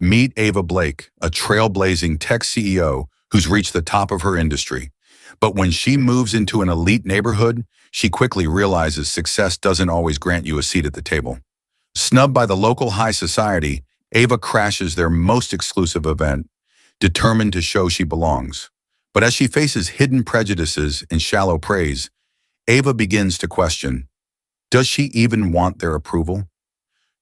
Meet Ava Blake, a trailblazing tech CEO who's reached the top of her industry. But when she moves into an elite neighborhood, she quickly realizes success doesn't always grant you a seat at the table. Snubbed by the local high society, Ava crashes their most exclusive event, determined to show she belongs. But as she faces hidden prejudices and shallow praise, Ava begins to question, does she even want their approval?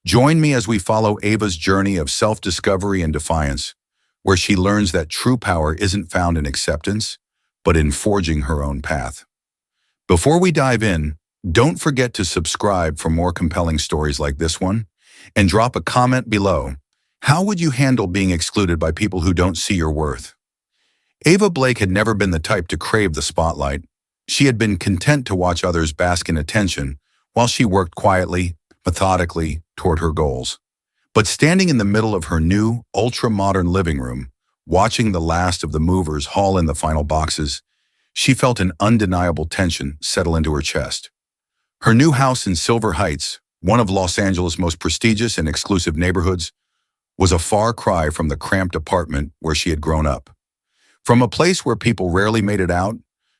Join me as we follow Ava's journey of self-discovery and defiance, where she learns that true power isn't found in acceptance, but in forging her own path. Before we dive in, don't forget to subscribe for more compelling stories like this one, and drop a comment below. How would you handle being excluded by people who don't see your worth? Ava Blake had never been the type to crave the spotlight. She had been content to watch others bask in attention while she worked quietly, methodically toward her goals. But standing in the middle of her new, ultra-modern living room, watching the last of the movers haul in the final boxes, she felt an undeniable tension settle into her chest. Her new house in Silver Heights, one of Los Angeles' most prestigious and exclusive neighborhoods, was a far cry from the cramped apartment where she had grown up. From a place where people rarely made it out,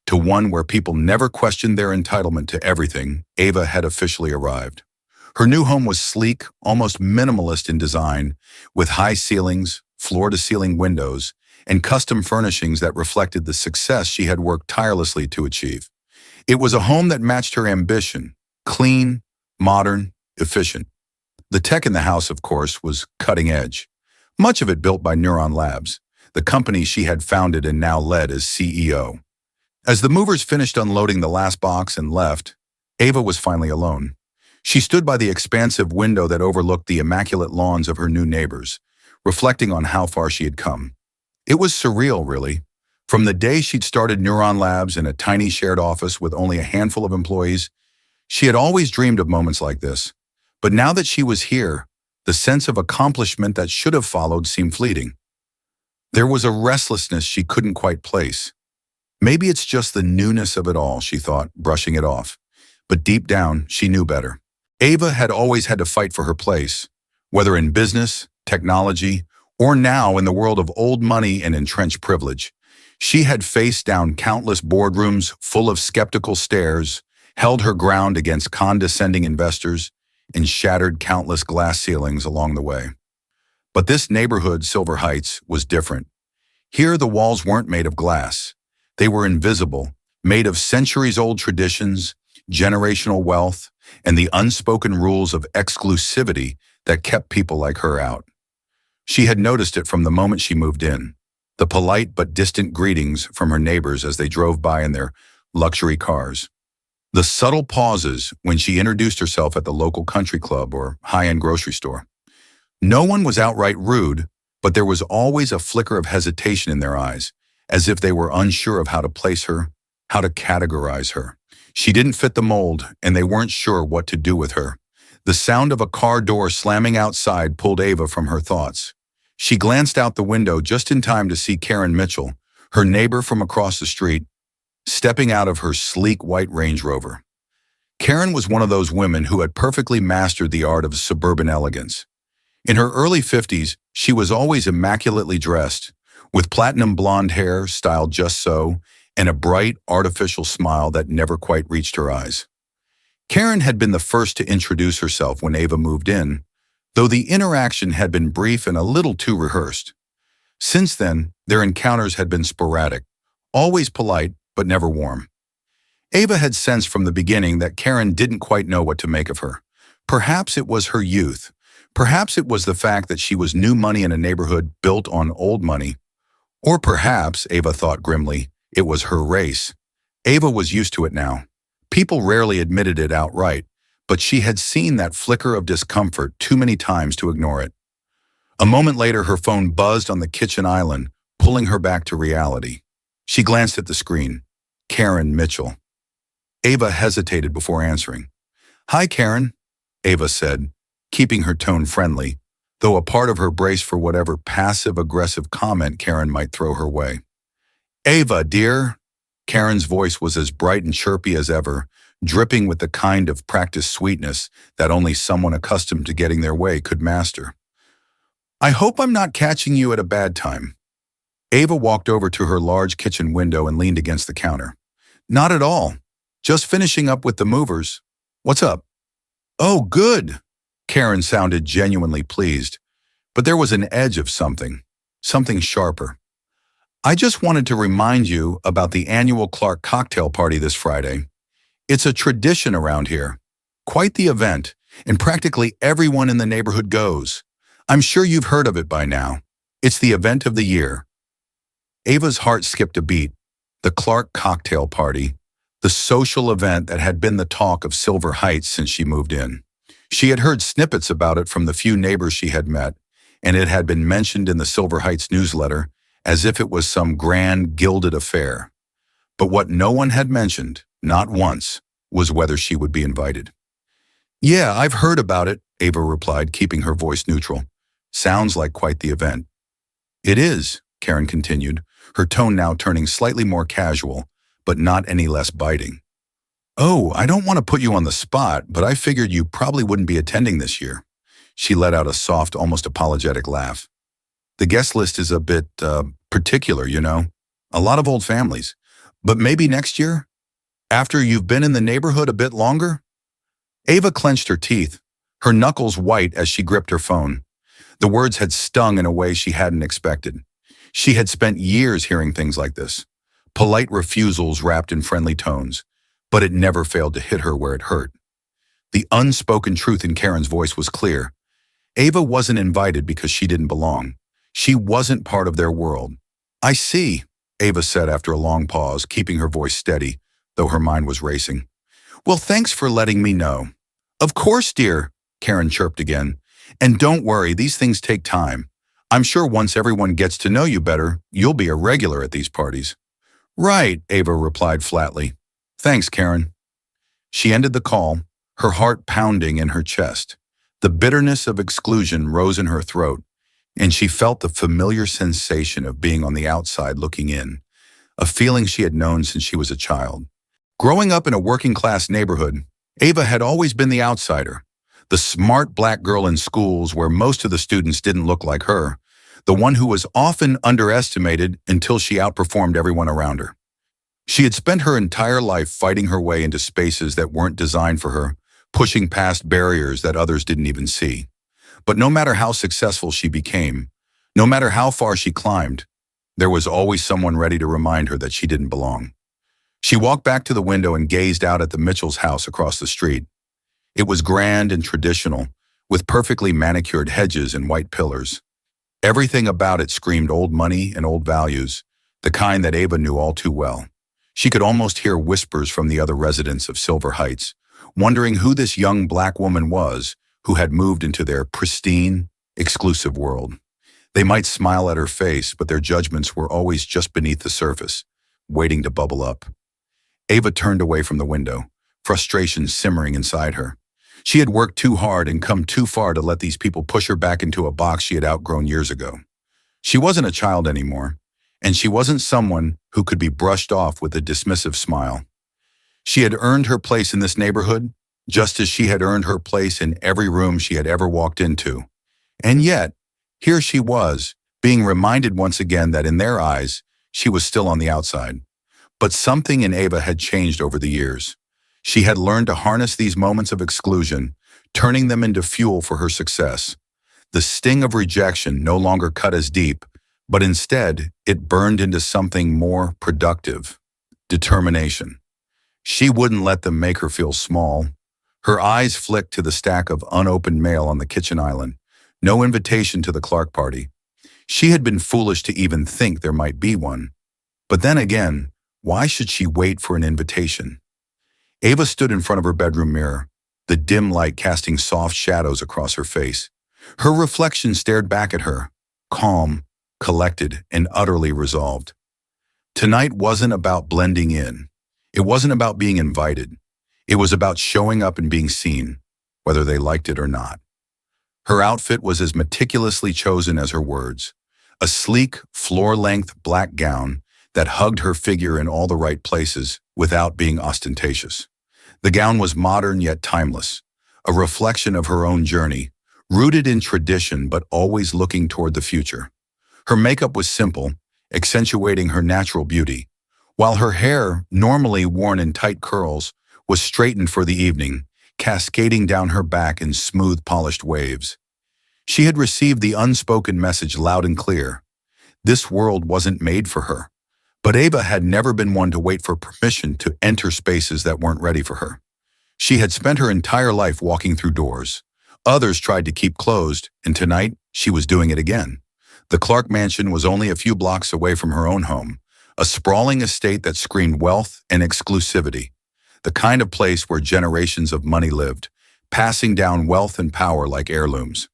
to one where people never questioned their entitlement to everything, Ava had officially arrived. Her new home was sleek, almost minimalist in design, with high ceilings, floor-to-ceiling windows, and custom furnishings that reflected the success she had worked tirelessly to achieve. It was a home that matched her ambition: clean, modern, efficient. The tech in the house, of course, was cutting edge, much of it built by Neuron Labs, the company she had founded and now led as CEO. As the movers finished unloading the last box and left, Ava was finally alone. She stood by the expansive window that overlooked the immaculate lawns of her new neighbors, reflecting on how far she had come. It was surreal, really. From the day she'd started Neuron Labs in a tiny shared office with only a handful of employees, she had always dreamed of moments like this. But now that she was here, the sense of accomplishment that should have followed seemed fleeting. There was a restlessness she couldn't quite place. Maybe it's just the newness of it all, she thought, brushing it off. But deep down, she knew better. Ava had always had to fight for her place, whether in business, technology, or now in the world of old money and entrenched privilege. She had faced down countless boardrooms full of skeptical stares, held her ground against condescending investors, and shattered countless glass ceilings along the way. But this neighborhood, Silver Heights, was different. Here the walls weren't made of glass. They were invisible, made of centuries-old traditions, generational wealth, and the unspoken rules of exclusivity that kept people like her out. She had noticed it from the moment she moved in. The polite but distant greetings from her neighbors as they drove by in their luxury cars. The subtle pauses when she introduced herself at the local country club or high-end grocery store. No one was outright rude, but there was always a flicker of hesitation in their eyes, as if they were unsure of how to place her, how to categorize her. She didn't fit the mold, and they weren't sure what to do with her. The sound of a car door slamming outside pulled Ava from her thoughts. She glanced out the window just in time to see Karen Mitchell, her neighbor from across the street, stepping out of her sleek white Range Rover. Karen was one of those women who had perfectly mastered the art of suburban elegance. In her early 50s, she was always immaculately dressed, with platinum blonde hair styled just so, and a bright, artificial smile that never quite reached her eyes. Karen had been the first to introduce herself when Ava moved in, though the interaction had been brief and a little too rehearsed. Since then, their encounters had been sporadic, always polite, but never warm. Ava had sensed from the beginning that Karen didn't quite know what to make of her. Perhaps it was her youth. Perhaps it was the fact that she was new money in a neighborhood built on old money. Or perhaps, Ava thought grimly, it was her race. Ava was used to it now. People rarely admitted it outright, but she had seen that flicker of discomfort too many times to ignore it. A moment later, her phone buzzed on the kitchen island, pulling her back to reality. She glanced at the screen. Karen Mitchell. Ava hesitated before answering. "Hi, Karen," Ava said, keeping her tone friendly, though a part of her braced for whatever passive-aggressive comment Karen might throw her way. "Ava, dear." Karen's voice was as bright and chirpy as ever, dripping with the kind of practiced sweetness that only someone accustomed to getting their way could master. I hope I'm not catching you at a bad time. Ava walked over to her large kitchen window and leaned against the counter. Not at all. Just finishing up with the movers. What's up? Oh, good. Karen sounded genuinely pleased, but there was an edge of something sharper. I just wanted to remind you about the annual Clark cocktail party this Friday. It's a tradition around here. Quite the event, and practically everyone in the neighborhood goes. I'm sure you've heard of it by now. It's the event of the year. Ava's heart skipped a beat. The Clark cocktail party, the social event that had been the talk of Silver Heights since she moved in. She had heard snippets about it from the few neighbors she had met, and it had been mentioned in the Silver Heights newsletter as if it was some grand, gilded affair. But what no one had mentioned, not once, was whether she would be invited. Yeah, I've heard about it, Ava replied, keeping her voice neutral. Sounds like quite the event. It is, Karen continued, her tone now turning slightly more casual, but not any less biting. Oh, I don't want to put you on the spot, but I figured you probably wouldn't be attending this year. She let out a soft, almost apologetic laugh. The guest list is a bit, particular, you know. A lot of old families. But maybe next year? After you've been in the neighborhood a bit longer? Ava clenched her teeth, her knuckles white as she gripped her phone. The words had stung in a way she hadn't expected. She had spent years hearing things like this, polite refusals wrapped in friendly tones, but it never failed to hit her where it hurt. The unspoken truth in Karen's voice was clear. Ava wasn't invited because she didn't belong. She wasn't part of their world. I see, Ava said after a long pause, keeping her voice steady, though her mind was racing. Well, thanks for letting me know. Of course, dear, Karen chirped again. And don't worry, these things take time. I'm sure once everyone gets to know you better, you'll be a regular at these parties. Right, Ava replied flatly. Thanks, Karen. She ended the call, her heart pounding in her chest. The bitterness of exclusion rose in her throat, and she felt the familiar sensation of being on the outside looking in, a feeling she had known since she was a child. Growing up in a working-class neighborhood, Ava had always been the outsider, the smart black girl in schools where most of the students didn't look like her, the one who was often underestimated until she outperformed everyone around her. She had spent her entire life fighting her way into spaces that weren't designed for her, pushing past barriers that others didn't even see. But no matter how successful she became, no matter how far she climbed, there was always someone ready to remind her that she didn't belong. She walked back to the window and gazed out at the Mitchell's house across the street. It was grand and traditional, with perfectly manicured hedges and white pillars. Everything about it screamed old money and old values, the kind that Ava knew all too well. She could almost hear whispers from the other residents of Silver Heights, wondering who this young black woman was who had moved into their pristine, exclusive world. They might smile at her face, but their judgments were always just beneath the surface, waiting to bubble up. Ava turned away from the window, frustration simmering inside her. She had worked too hard and come too far to let these people push her back into a box she had outgrown years ago. She wasn't a child anymore, and she wasn't someone who could be brushed off with a dismissive smile. She had earned her place in this neighborhood, just as she had earned her place in every room she had ever walked into. And yet, here she was, being reminded once again that in their eyes, she was still on the outside. But something in Ava had changed over the years. She had learned to harness these moments of exclusion, turning them into fuel for her success. The sting of rejection no longer cut as deep, but instead, it burned into something more productive: determination. She wouldn't let them make her feel small. Her eyes flicked to the stack of unopened mail on the kitchen island. No invitation to the Clark party. She had been foolish to even think there might be one. But then again, why should she wait for an invitation? Ava stood in front of her bedroom mirror, the dim light casting soft shadows across her face. Her reflection stared back at her, calm, collected, and utterly resolved. Tonight wasn't about blending in. It wasn't about being invited. It was about showing up and being seen, whether they liked it or not. Her outfit was as meticulously chosen as her words. A sleek, floor-length black gown that hugged her figure in all the right places without being ostentatious. The gown was modern yet timeless, a reflection of her own journey, rooted in tradition but always looking toward the future. Her makeup was simple, accentuating her natural beauty, while her hair, normally worn in tight curls, was straightened for the evening, cascading down her back in smooth, polished waves. She had received the unspoken message loud and clear. This world wasn't made for her. But Ava had never been one to wait for permission to enter spaces that weren't ready for her. She had spent her entire life walking through doors. Others tried to keep closed, and tonight she was doing it again. The Clark mansion was only a few blocks away from her own home, a sprawling estate that screamed wealth and exclusivity, the kind of place where generations of money lived, passing down wealth and power like heirlooms.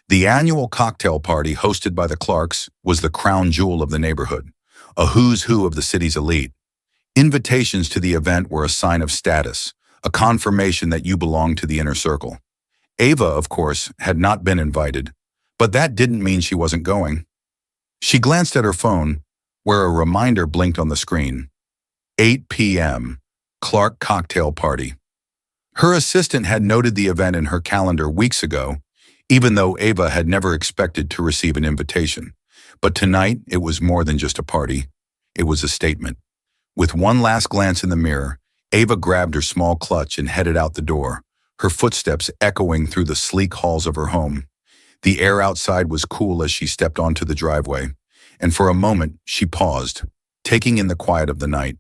The annual cocktail party hosted by the Clarks was the crown jewel of the neighborhood, a who's who of the city's elite. Invitations to the event were a sign of status, a confirmation that you belonged to the inner circle. Ava, of course, had not been invited, but that didn't mean she wasn't going. She glanced at her phone, where a reminder blinked on the screen. 8 p.m., Clark cocktail party. Her assistant had noted the event in her calendar weeks ago, even though Ava had never expected to receive an invitation. But tonight, it was more than just a party. It was a statement. With one last glance in the mirror, Ava grabbed her small clutch and headed out the door, her footsteps echoing through the sleek halls of her home. The air outside was cool as she stepped onto the driveway, and for a moment she paused, taking in the quiet of the night.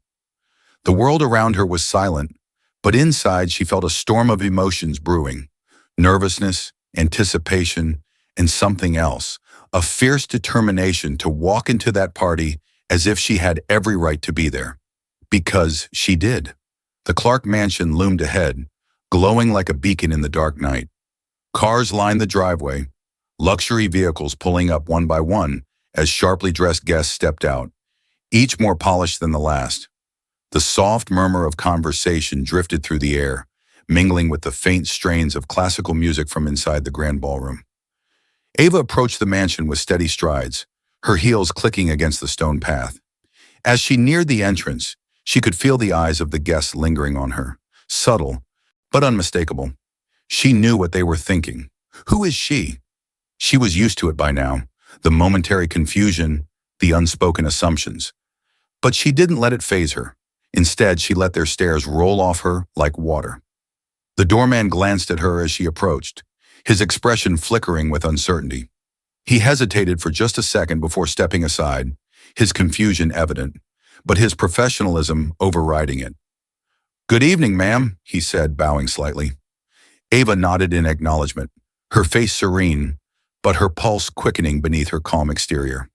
The world around her was silent, but inside she felt a storm of emotions brewing: nervousness, anticipation, and something else, a fierce determination to walk into that party as if she had every right to be there. Because she did. The Clark mansion loomed ahead, glowing like a beacon in the dark night. Cars lined the driveway, luxury vehicles pulling up one by one as sharply dressed guests stepped out, each more polished than the last. The soft murmur of conversation drifted through the air, mingling with the faint strains of classical music from inside the grand ballroom. Ava approached the mansion with steady strides, her heels clicking against the stone path. As she neared the entrance, she could feel the eyes of the guests lingering on her, subtle but unmistakable. She knew what they were thinking. Who is she? She was used to it by now, the momentary confusion, the unspoken assumptions. But she didn't let it faze her. Instead, she let their stares roll off her like water. The doorman glanced at her as she approached, his expression flickering with uncertainty. He hesitated for just a second before stepping aside, his confusion evident, but his professionalism overriding it. "Good evening, ma'am," he said, bowing slightly. Ava nodded in acknowledgement, her face serene, but her pulse quickening beneath her calm exterior.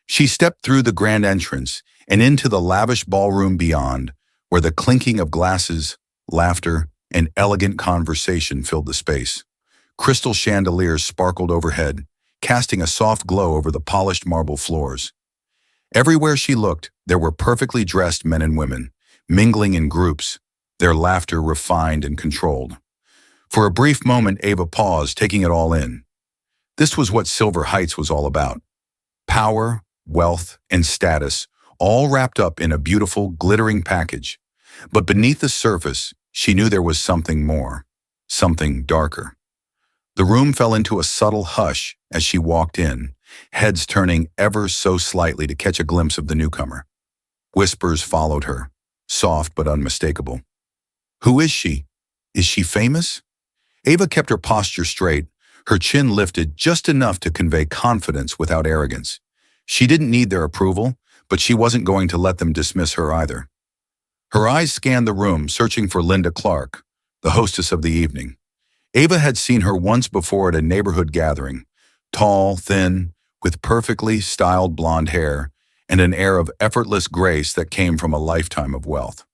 She stepped through the grand entrance and into the lavish ballroom beyond, where the clinking of glasses, laughter, and elegant conversation filled the space. Crystal chandeliers sparkled overhead, casting a soft glow over the polished marble floors. Everywhere she looked, there were perfectly dressed men and women, mingling in groups, their laughter refined and controlled. For a brief moment, Ava paused, taking it all in. This was what Silver Heights was all about. Power, wealth, and status, all wrapped up in a beautiful, glittering package. But beneath the surface, she knew there was something more, something darker. The room fell into a subtle hush as she walked in, heads turning ever so slightly to catch a glimpse of the newcomer. Whispers followed her, soft but unmistakable. Who is she? Is she famous? Ava kept her posture straight, her chin lifted just enough to convey confidence without arrogance. She didn't need their approval, but she wasn't going to let them dismiss her either. Her eyes scanned the room, searching for Linda Clark, the hostess of the evening. Ava had seen her once before at a neighborhood gathering, tall, thin, with perfectly styled blonde hair and an air of effortless grace that came from a lifetime of wealth.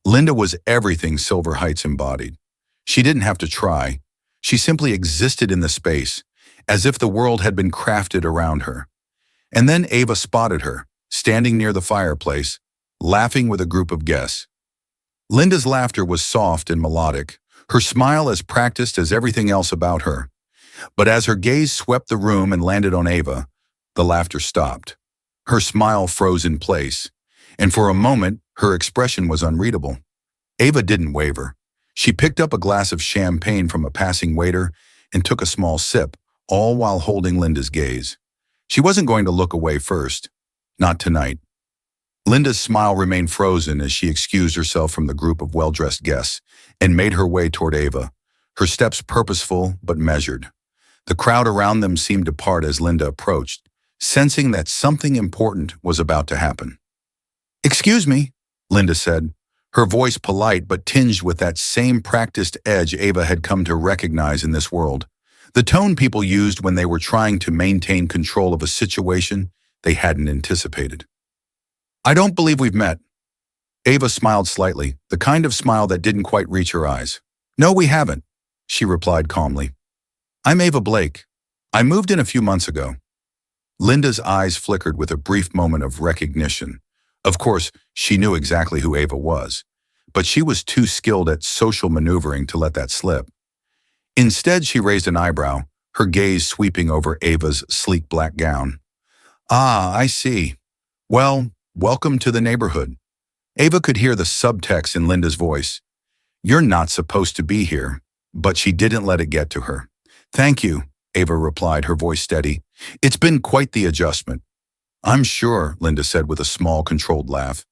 Linda was everything Silver Heights embodied. She didn't have to try. She simply existed in the space, as if the world had been crafted around her. And then Ava spotted her, standing near the fireplace, laughing with a group of guests. Linda's laughter was soft and melodic, her smile as practiced as everything else about her. But as her gaze swept the room and landed on Ava, the laughter stopped. Her smile froze in place, and for a moment, her expression was unreadable. Ava didn't waver. She picked up a glass of champagne from a passing waiter and took a small sip, all while holding Linda's gaze. She wasn't going to look away first. Not tonight. Linda's smile remained frozen as she excused herself from the group of well-dressed guests and made her way toward Ava, her steps purposeful but measured. The crowd around them seemed to part as Linda approached, sensing that something important was about to happen. "Excuse me," Linda said, her voice polite but tinged with that same practiced edge Ava had come to recognize in this world, the tone people used when they were trying to maintain control of a situation they hadn't anticipated. "I don't believe we've met." Ava smiled slightly, the kind of smile that didn't quite reach her eyes. "No, we haven't," she replied calmly. "I'm Ava Blake. I moved in a few months ago." Linda's eyes flickered with a brief moment of recognition. Of course, she knew exactly who Ava was, but she was too skilled at social maneuvering to let that slip. Instead, she raised an eyebrow, her gaze sweeping over Ava's sleek black gown. "Ah, I see. Well, welcome to the neighborhood." Ava could hear the subtext in Linda's voice. "You're not supposed to be here," but she didn't let it get to her. "Thank you," Ava replied, her voice steady. "It's been quite the adjustment." "I'm sure," Linda said with a small, controlled laugh.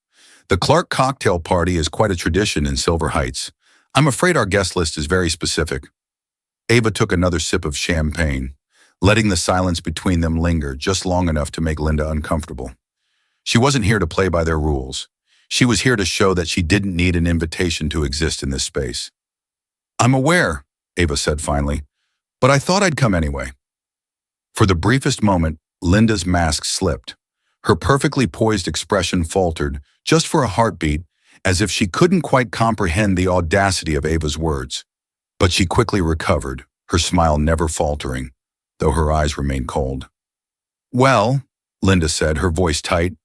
"The Clark cocktail party is quite a tradition in Silver Heights. I'm afraid our guest list is very specific." Ava took another sip of champagne, letting the silence between them linger just long enough to make Linda uncomfortable. She wasn't here to play by their rules. She was here to show that she didn't need an invitation to exist in this space. "I'm aware," Ava said finally, "but I thought I'd come anyway." For the briefest moment, Linda's mask slipped. Her perfectly poised expression faltered, just for a heartbeat, as if she couldn't quite comprehend the audacity of Ava's words. But she quickly recovered, her smile never faltering, though her eyes remained cold. "Well," Linda said, her voice tight,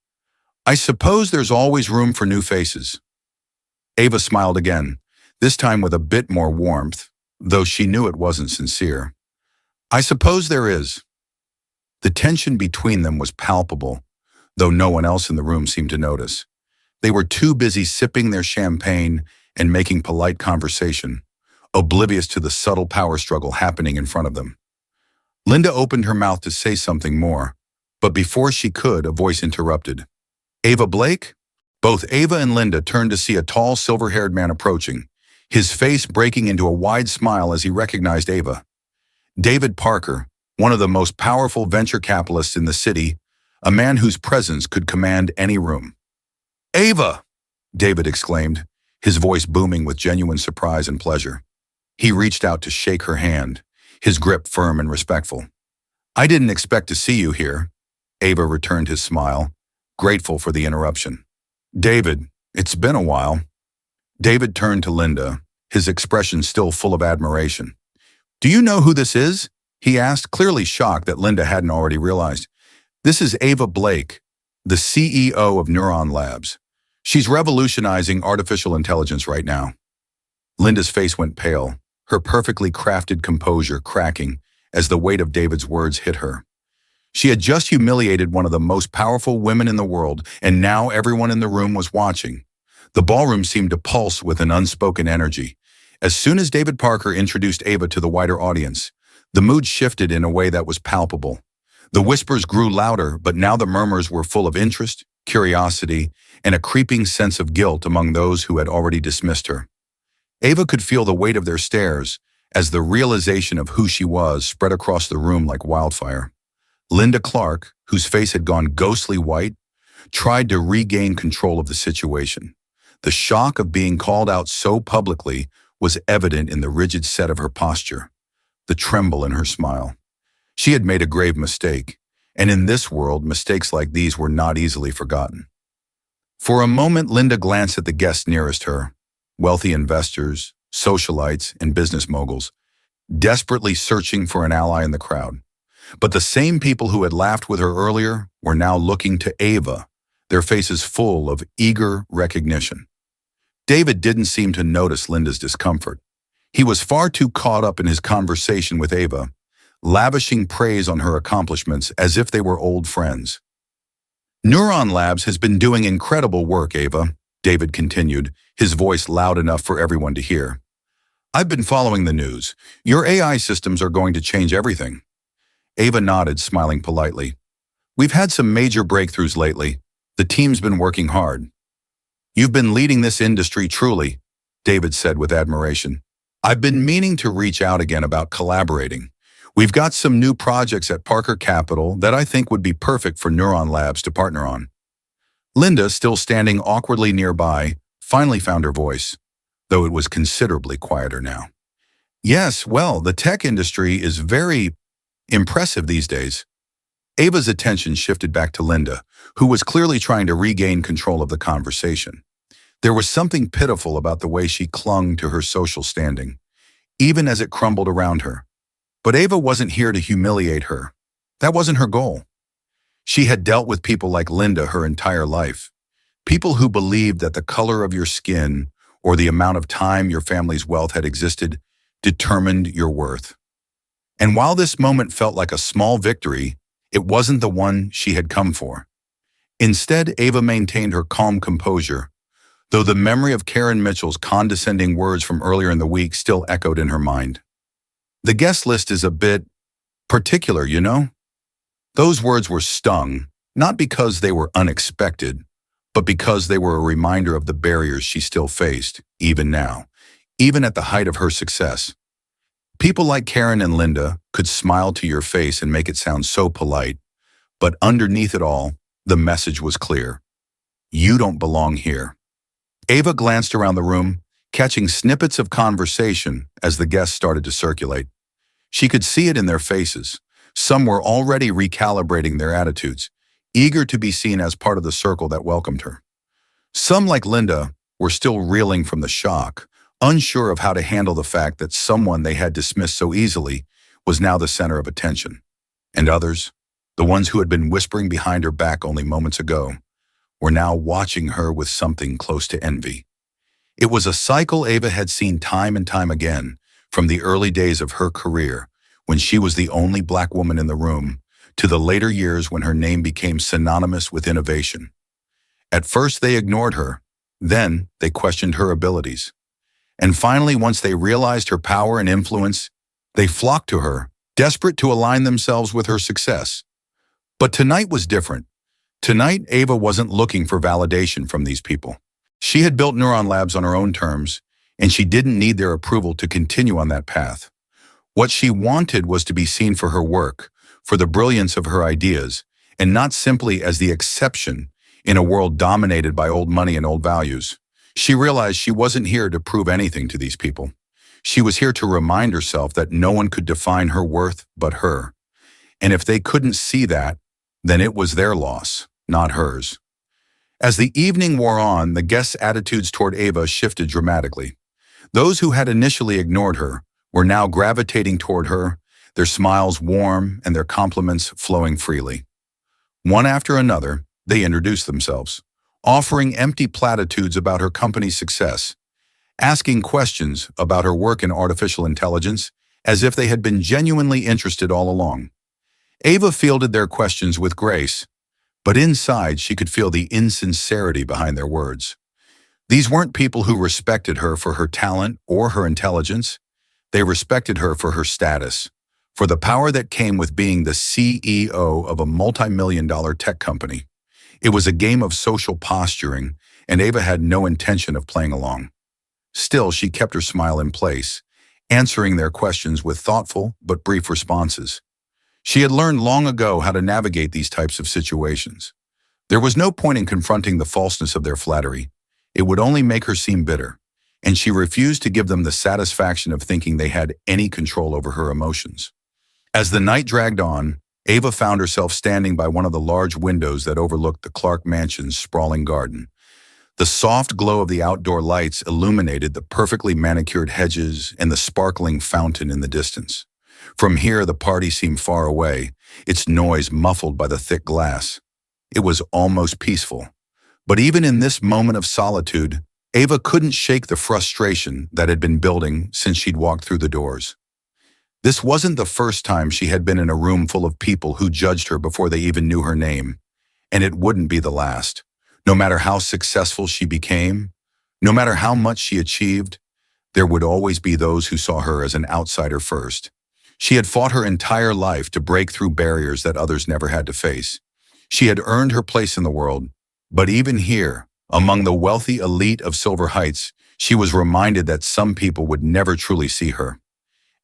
"I suppose there's always room for new faces." Ava smiled again, this time with a bit more warmth, though she knew it wasn't sincere. "I suppose there is." The tension between them was palpable, though no one else in the room seemed to notice. They were too busy sipping their champagne and making polite conversation, oblivious to the subtle power struggle happening in front of them. Linda opened her mouth to say something more, but before she could, a voice interrupted. "Ava Blake?" Both Ava and Linda turned to see a tall, silver-haired man approaching, his face breaking into a wide smile as he recognized Ava. David Parker, one of the most powerful venture capitalists in the city, a man whose presence could command any room. "Ava!" David exclaimed, his voice booming with genuine surprise and pleasure. He reached out to shake her hand, his grip firm and respectful. "I didn't expect to see you here." Ava returned his smile, grateful for the interruption. "David, it's been a while." David turned to Linda, his expression still full of admiration. "Do you know who this is?" he asked, clearly shocked that Linda hadn't already realized. "This is Ava Blake, the CEO of Neuron Labs. She's revolutionizing artificial intelligence right now." Linda's face went pale, her perfectly crafted composure cracking as the weight of David's words hit her. She had just humiliated one of the most powerful women in the world, and now everyone in the room was watching. The ballroom seemed to pulse with an unspoken energy. As soon as David Parker introduced Ava to the wider audience, the mood shifted in a way that was palpable. The whispers grew louder, but now the murmurs were full of interest, curiosity, and a creeping sense of guilt among those who had already dismissed her. Ava could feel the weight of their stares as the realization of who she was spread across the room like wildfire. Linda Clark, whose face had gone ghostly white, tried to regain control of the situation. The shock of being called out so publicly was evident in the rigid set of her posture, the tremble in her smile. She had made a grave mistake, and in this world, mistakes like these were not easily forgotten. For a moment, Linda glanced at the guests nearest her, wealthy investors, socialites, and business moguls, desperately searching for an ally in the crowd. But the same people who had laughed with her earlier were now looking to Ava, their faces full of eager recognition. David didn't seem to notice Linda's discomfort. He was far too caught up in his conversation with Ava, lavishing praise on her accomplishments as if they were old friends. "Neuron Labs has been doing incredible work, Ava," David continued, his voice loud enough for everyone to hear. I've been following the news. Your AI systems are going to change everything. Ava nodded, smiling politely. We've had some major breakthroughs lately. The team's been working hard. You've been leading this industry truly, David said with admiration. I've been meaning to reach out again about collaborating. We've got some new projects at Parker Capital that I think would be perfect for Neuron Labs to partner on. Linda, still standing awkwardly nearby, finally found her voice, though it was considerably quieter now. Yes, well, the tech industry is very impressive these days. Ava's attention shifted back to Linda, who was clearly trying to regain control of the conversation. There was something pitiful about the way she clung to her social standing, even as it crumbled around her. But Ava wasn't here to humiliate her. That wasn't her goal. She had dealt with people like Linda her entire life. People who believed that the color of your skin or the amount of time your family's wealth had existed determined your worth. And while this moment felt like a small victory, it wasn't the one she had come for. Instead, Ava maintained her calm composure, though the memory of Karen Mitchell's condescending words from earlier in the week still echoed in her mind. The guest list is a bit particular, you know? Those words were stung, not because they were unexpected, but because they were a reminder of the barriers she still faced, even now, even at the height of her success. People like Karen and Linda could smile to your face and make it sound so polite, but underneath it all, the message was clear. You don't belong here. Ava glanced around the room, catching snippets of conversation as the guests started to circulate. She could see it in their faces. Some were already recalibrating their attitudes, eager to be seen as part of the circle that welcomed her. Some, like Linda, were still reeling from the shock, unsure of how to handle the fact that someone they had dismissed so easily was now the center of attention. And others, the ones who had been whispering behind her back only moments ago, were now watching her with something close to envy. It was a cycle Ava had seen time and time again from the early days of her career, when she was the only Black woman in the room, to the later years when her name became synonymous with innovation. At first they ignored her, then they questioned her abilities. And finally, once they realized her power and influence, they flocked to her, desperate to align themselves with her success. But tonight was different. Tonight, Ava wasn't looking for validation from these people. She had built Neuron Labs on her own terms, and she didn't need their approval to continue on that path. What she wanted was to be seen for her work, for the brilliance of her ideas, and not simply as the exception in a world dominated by old money and old values. She realized she wasn't here to prove anything to these people. She was here to remind herself that no one could define her worth but her. And if they couldn't see that, then it was their loss, not hers. As the evening wore on, the guests' attitudes toward Ava shifted dramatically. Those who had initially ignored her were now gravitating toward her, their smiles warm and their compliments flowing freely. One after another, they introduced themselves, offering empty platitudes about her company's success, asking questions about her work in artificial intelligence as if they had been genuinely interested all along. Ava fielded their questions with grace, but inside she could feel the insincerity behind their words. These weren't people who respected her for her talent or her intelligence. They respected her for her status, for the power that came with being the CEO of a multi-million-dollar tech company. It was a game of social posturing, and Ava had no intention of playing along. Still, she kept her smile in place, answering their questions with thoughtful but brief responses. She had learned long ago how to navigate these types of situations. There was no point in confronting the falseness of their flattery. It would only make her seem bitter, and she refused to give them the satisfaction of thinking they had any control over her emotions. As the night dragged on, Ava found herself standing by one of the large windows that overlooked the Clark Mansion's sprawling garden. The soft glow of the outdoor lights illuminated the perfectly manicured hedges and the sparkling fountain in the distance. From here, the party seemed far away, its noise muffled by the thick glass. It was almost peaceful. But even in this moment of solitude, Ava couldn't shake the frustration that had been building since she'd walked through the doors. This wasn't the first time she had been in a room full of people who judged her before they even knew her name, and it wouldn't be the last. No matter how successful she became, no matter how much she achieved, There would always be those who saw her as an outsider first. She had fought her entire life to break through barriers that others never had to face. She had earned her place in the world, but even here, among the wealthy elite of Silver Heights, she was reminded that some people would never truly see her.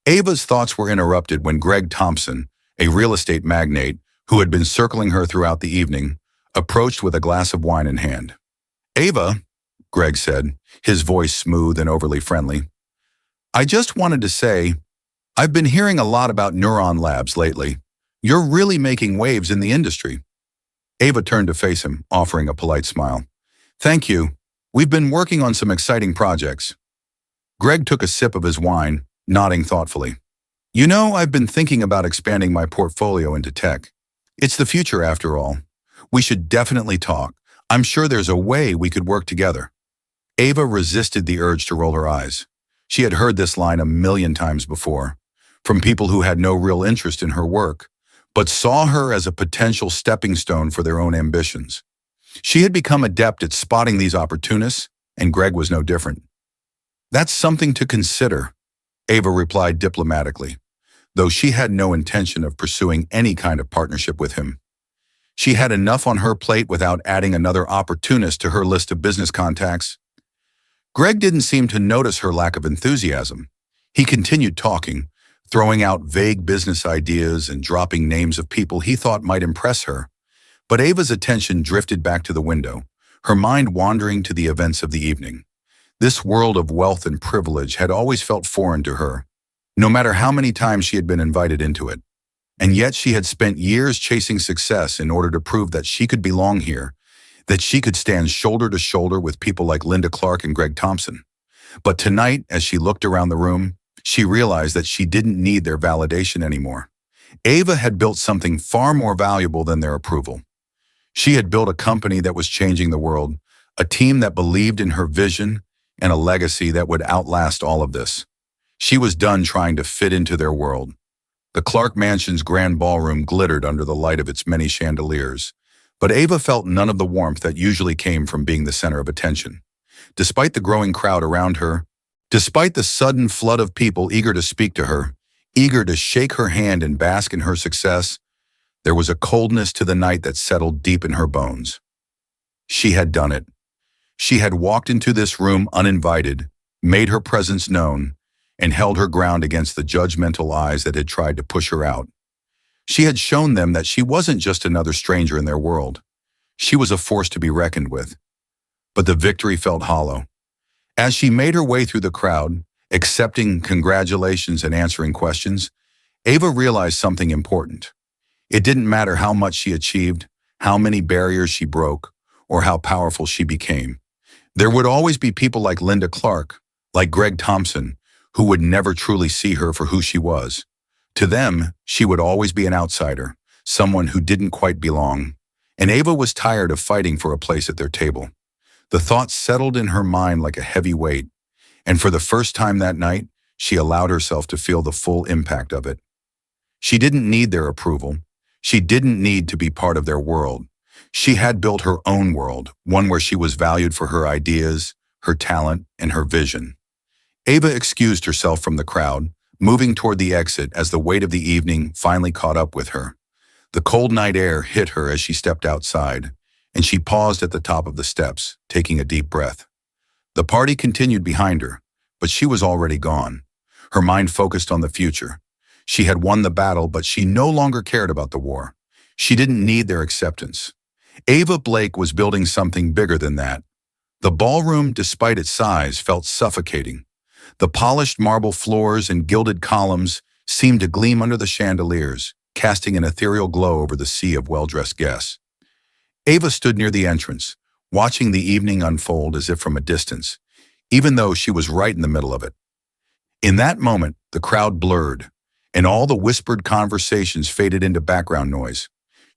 Ava's thoughts were interrupted when Greg Thompson, a real estate magnate who had been circling her throughout the evening, approached with a glass of wine in hand. "Ava," Greg said, his voice smooth and overly friendly, "I just wanted to say, I've been hearing a lot about neuron labs lately. You're really making waves in the industry." Ava turned to face him, offering a polite smile. "Thank you. We've been working on some exciting projects." Greg took a sip of his wine, nodding thoughtfully. "You know, I've been thinking about expanding my portfolio into tech. It's the future after all. We should definitely talk. I'm sure there's a way we could work together." Ava resisted the urge to roll her eyes. She had heard this line a million times before, from people who had no real interest in her work, but saw her as a potential stepping stone for their own ambitions. She had become adept at spotting these opportunists, and Greg was no different. "That's something to consider," Ava replied diplomatically, though she had no intention of pursuing any kind of partnership with him. She had enough on her plate without adding another opportunist to her list of business contacts. Greg didn't seem to notice her lack of enthusiasm. He continued talking, throwing out vague business ideas and dropping names of people he thought might impress her. But Ava's attention drifted back to the window, her mind wandering to the events of the evening. This world of wealth and privilege had always felt foreign to her, no matter how many times she had been invited into it. And yet she had spent years chasing success in order to prove that she could belong here, that she could stand shoulder to shoulder with people like Linda Clark and Greg Thompson. But tonight, as she looked around the room, she realized that she didn't need their validation anymore. Ava had built something far more valuable than their approval. She had built a company that was changing the world, a team that believed in her vision, and a legacy that would outlast all of this. She was done trying to fit into their world. The Clark Mansion's grand ballroom glittered under the light of its many chandeliers, but Ava felt none of the warmth that usually came from being the center of attention. Despite the growing crowd around her, despite the sudden flood of people eager to speak to her, eager to shake her hand and bask in her success, there was a coldness to the night that settled deep in her bones. She had done it. She had walked into this room uninvited, made her presence known, and held her ground against the judgmental eyes that had tried to push her out. She had shown them that she wasn't just another stranger in their world. She was a force to be reckoned with. But the victory felt hollow. As she made her way through the crowd, accepting congratulations and answering questions, Ava realized something important. It didn't matter how much she achieved, how many barriers she broke, or how powerful she became. There would always be people like Linda Clark, like Greg Thompson, who would never truly see her for who she was. To them, she would always be an outsider, someone who didn't quite belong, and Ava was tired of fighting for a place at their table. The thought settled in her mind like a heavy weight, and for the first time that night, she allowed herself to feel the full impact of it. She didn't need their approval. She didn't need to be part of their world. She had built her own world, one where she was valued for her ideas, her talent, and her vision. Ava excused herself from the crowd, moving toward the exit as the weight of the evening finally caught up with her. The cold night air hit her as she stepped outside, and she paused at the top of the steps, taking a deep breath. The party continued behind her, but she was already gone. Her mind focused on the future. She had won the battle, but she no longer cared about the war. She didn't need their acceptance. Ava Blake was building something bigger than that. The ballroom, despite its size, felt suffocating. The polished marble floors and gilded columns seemed to gleam under the chandeliers, casting an ethereal glow over the sea of well-dressed guests. Ava stood near the entrance, watching the evening unfold as if from a distance, even though she was right in the middle of it. In that moment, the crowd blurred, and all the whispered conversations faded into background noise.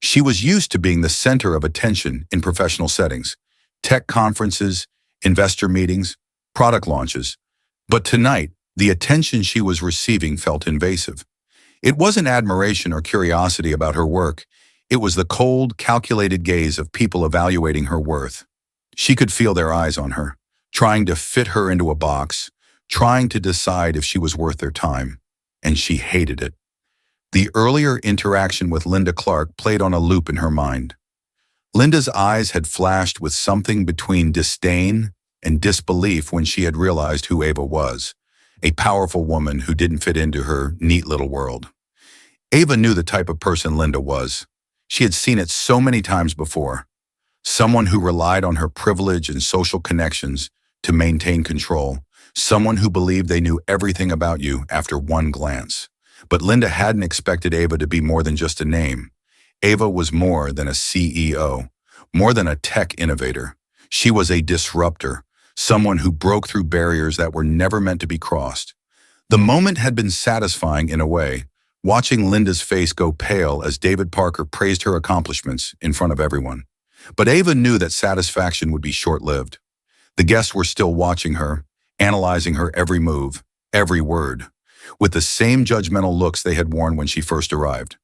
She was used to being the center of attention in professional settings, tech conferences, investor meetings, product launches. But tonight, the attention she was receiving felt invasive. It wasn't admiration or curiosity about her work. It was the cold, calculated gaze of people evaluating her worth. She could feel their eyes on her, trying to fit her into a box, trying to decide if she was worth their time, and she hated it. The earlier interaction with Linda Clark played on a loop in her mind. Linda's eyes had flashed with something between disdain and disbelief when she had realized who Ava was, a powerful woman who didn't fit into her neat little world. Ava knew the type of person Linda was. She had seen it so many times before. Someone who relied on her privilege and social connections to maintain control. Someone who believed they knew everything about you after one glance. But Linda hadn't expected Ava to be more than just a name. Ava was more than a CEO, more than a tech innovator. She was a disruptor, someone who broke through barriers that were never meant to be crossed. The moment had been satisfying in a way, watching Linda's face go pale as David Parker praised her accomplishments in front of everyone. But Ava knew that satisfaction would be short-lived. The guests were still watching her, analyzing her every move, every word, with the same judgmental looks they had worn when she first arrived.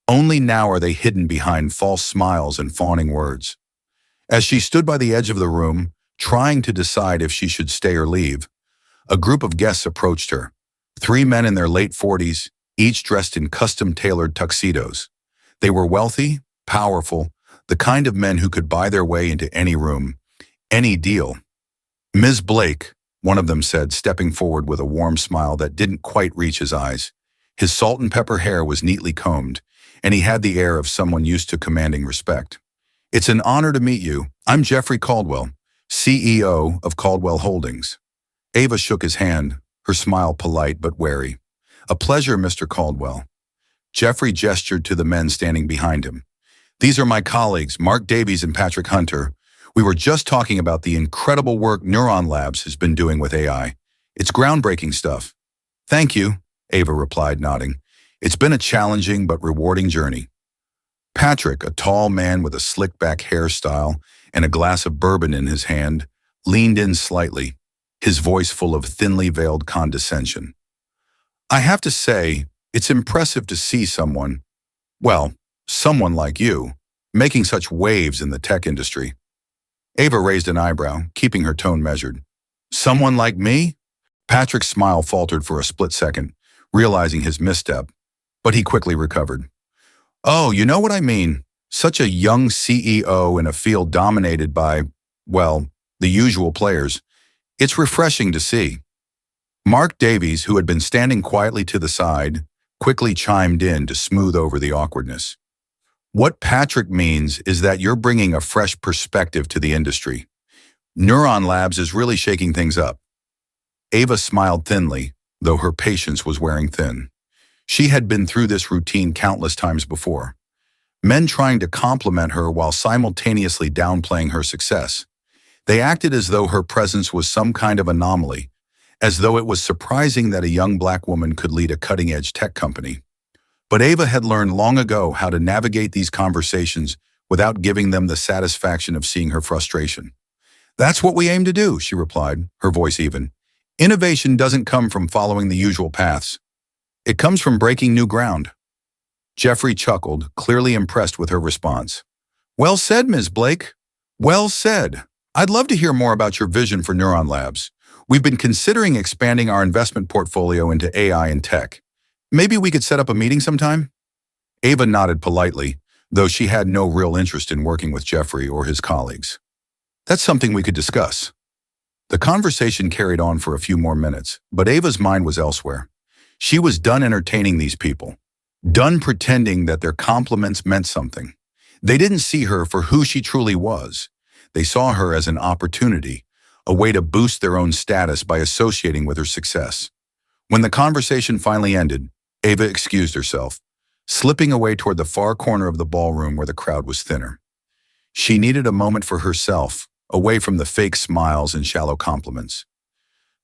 Only now are they hidden behind false smiles and fawning words. As she stood by the edge of the room, trying to decide if she should stay or leave, a group of guests approached her. 3 men in their late 40s, each dressed in custom-tailored tuxedos. They were wealthy, powerful, the kind of men who could buy their way into any room, any deal. "Ms. Blake," one of them said, stepping forward with a warm smile that didn't quite reach his eyes. His salt and pepper hair was neatly combed, and he had the air of someone used to commanding respect. "It's an honor to meet you. I'm Jeffrey Caldwell, CEO of Caldwell Holdings." Ava shook his hand, her smile polite but wary. "A pleasure, Mr. Caldwell." Jeffrey gestured to the men standing behind him. "These are my colleagues, Mark Davies and Patrick Hunter. We were just talking about the incredible work Neuron Labs has been doing with AI. It's groundbreaking stuff." "Thank you," Ava replied, nodding. "It's been a challenging but rewarding journey." Patrick, a tall man with a slick-back hairstyle and a glass of bourbon in his hand, leaned in slightly, his voice full of thinly veiled condescension. "I have to say, it's impressive to see someone like you, making such waves in the tech industry." Ava raised an eyebrow, keeping her tone measured. "Someone like me?" Patrick's smile faltered for a split second, realizing his misstep, but he quickly recovered. "Oh, you know what I mean. Such a young CEO in a field dominated by, the usual players. It's refreshing to see." Mark Davies, who had been standing quietly to the side, quickly chimed in to smooth over the awkwardness. "What Patrick means is that you're bringing a fresh perspective to the industry. Neuron Labs is really shaking things up." Ava smiled thinly, though her patience was wearing thin. She had been through this routine countless times before. Men trying to compliment her while simultaneously downplaying her success. They acted as though her presence was some kind of anomaly, as though it was surprising that a young black woman could lead a cutting-edge tech company. But Ava had learned long ago how to navigate these conversations without giving them the satisfaction of seeing her frustration. "That's what we aim to do," she replied, her voice even. "Innovation doesn't come from following the usual paths. It comes from breaking new ground." Jeffrey chuckled, clearly impressed with her response. "Well said, Ms. Blake. Well said. I'd love to hear more about your vision for Neuron Labs. We've been considering expanding our investment portfolio into AI and tech. Maybe we could set up a meeting sometime?" Ava nodded politely, though she had no real interest in working with Jeffrey or his colleagues. "That's something we could discuss." The conversation carried on for a few more minutes, but Ava's mind was elsewhere. She was done entertaining these people, done pretending that their compliments meant something. They didn't see her for who she truly was. They saw her as an opportunity, a way to boost their own status by associating with her success. When the conversation finally ended, Ava excused herself, slipping away toward the far corner of the ballroom where the crowd was thinner. She needed a moment for herself, away from the fake smiles and shallow compliments.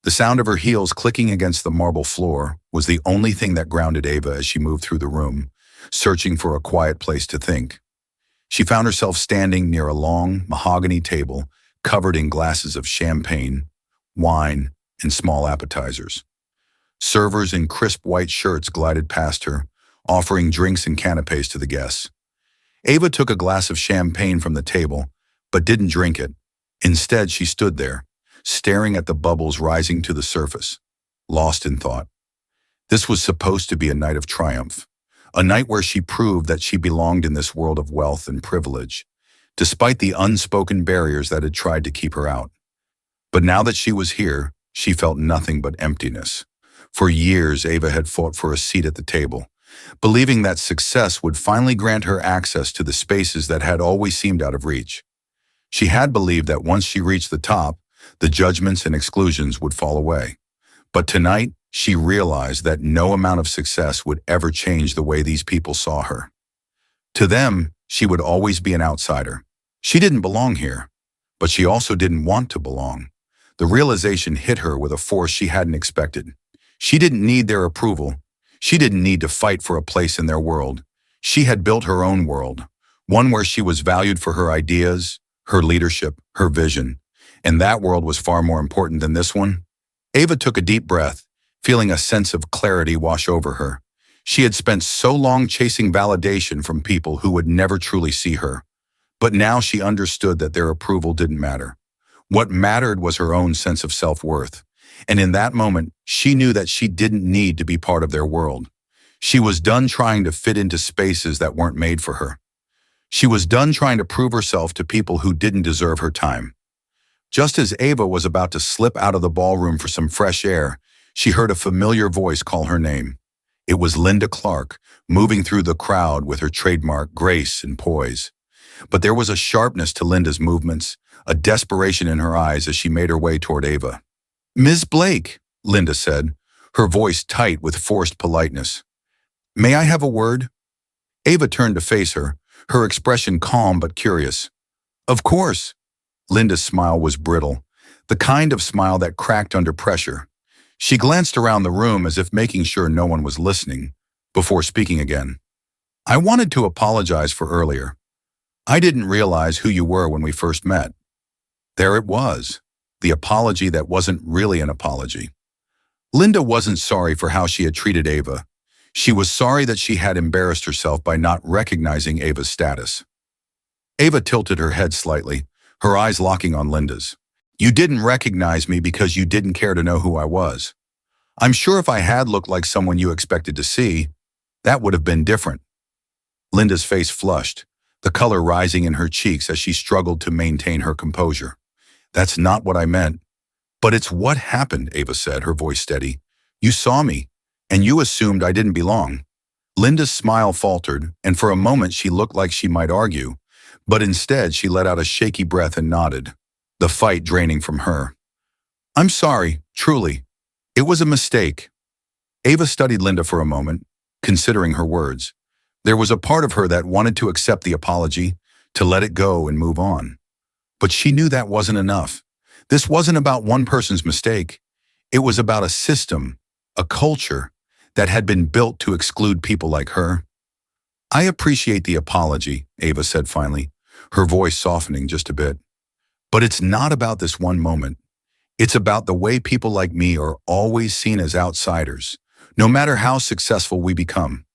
The sound of her heels clicking against the marble floor was the only thing that grounded Ava as she moved through the room, searching for a quiet place to think. She found herself standing near a long, mahogany table covered in glasses of champagne, wine, and small appetizers. Servers in crisp white shirts glided past her, offering drinks and canapes to the guests. Ava took a glass of champagne from the table, but didn't drink it. Instead, she stood there, staring at the bubbles rising to the surface, lost in thought. This was supposed to be a night of triumph, a night where she proved that she belonged in this world of wealth and privilege, despite the unspoken barriers that had tried to keep her out. But now that she was here, she felt nothing but emptiness. For years, Ava had fought for a seat at the table, believing that success would finally grant her access to the spaces that had always seemed out of reach. She had believed that once she reached the top, the judgments and exclusions would fall away. But tonight, she realized that no amount of success would ever change the way these people saw her. To them, she would always be an outsider. She didn't belong here, but she also didn't want to belong. The realization hit her with a force she hadn't expected. She didn't need their approval. She didn't need to fight for a place in their world. She had built her own world, one where she was valued for her ideas, her leadership, her vision. And that world was far more important than this one. Ava took a deep breath, feeling a sense of clarity wash over her. She had spent so long chasing validation from people who would never truly see her. But now she understood that their approval didn't matter. What mattered was her own sense of self-worth. And in that moment, she knew that she didn't need to be part of their world. She was done trying to fit into spaces that weren't made for her. She was done trying to prove herself to people who didn't deserve her time. Just as Ava was about to slip out of the ballroom for some fresh air, she heard a familiar voice call her name. It was Linda Clark, moving through the crowd with her trademark grace and poise. But there was a sharpness to Linda's movements, a desperation in her eyes as she made her way toward Ava. "Ms. Blake," Linda said, her voice tight with forced politeness. "May I have a word?" Ava turned to face her, her expression calm but curious. "Of course." Linda's smile was brittle, the kind of smile that cracked under pressure. She glanced around the room as if making sure no one was listening, before speaking again. "I wanted to apologize for earlier. I didn't realize who you were when we first met." There it was, the apology that wasn't really an apology. Linda wasn't sorry for how she had treated Ava. She was sorry that she had embarrassed herself by not recognizing Ava's status. Ava tilted her head slightly, her eyes locking on Linda's. "You didn't recognize me because you didn't care to know who I was. I'm sure if I had looked like someone you expected to see, that would have been different." Linda's face flushed, the color rising in her cheeks as she struggled to maintain her composure. "That's not what I meant." "But it's what happened," Ava said, her voice steady. "You saw me, and you assumed I didn't belong." Linda's smile faltered, and for a moment she looked like she might argue, but instead she let out a shaky breath and nodded, the fight draining from her. "I'm sorry, truly. It was a mistake." Ava studied Linda for a moment, considering her words. There was a part of her that wanted to accept the apology, to let it go and move on. But she knew that wasn't enough. This wasn't about one person's mistake. It was about a system, a culture, that had been built to exclude people like her. "I appreciate the apology," Ava said finally, her voice softening just a bit. "But it's not about this one moment. It's about the way people like me are always seen as outsiders, no matter how successful we become.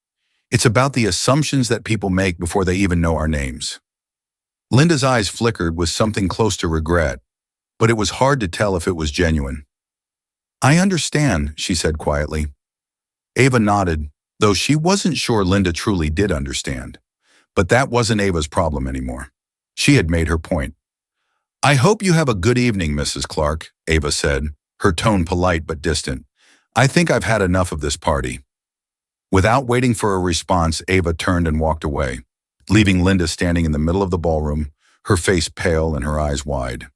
It's about the assumptions that people make before they even know our names." Linda's eyes flickered with something close to regret, but it was hard to tell if it was genuine. "I understand," she said quietly. Ava nodded, though she wasn't sure Linda truly did understand. But that wasn't Ava's problem anymore. She had made her point. "I hope you have a good evening, Mrs. Clark," Ava said, her tone polite but distant. "I think I've had enough of this party." Without waiting for a response, Ava turned and walked away, leaving Linda standing in the middle of the ballroom, her face pale and her eyes wide.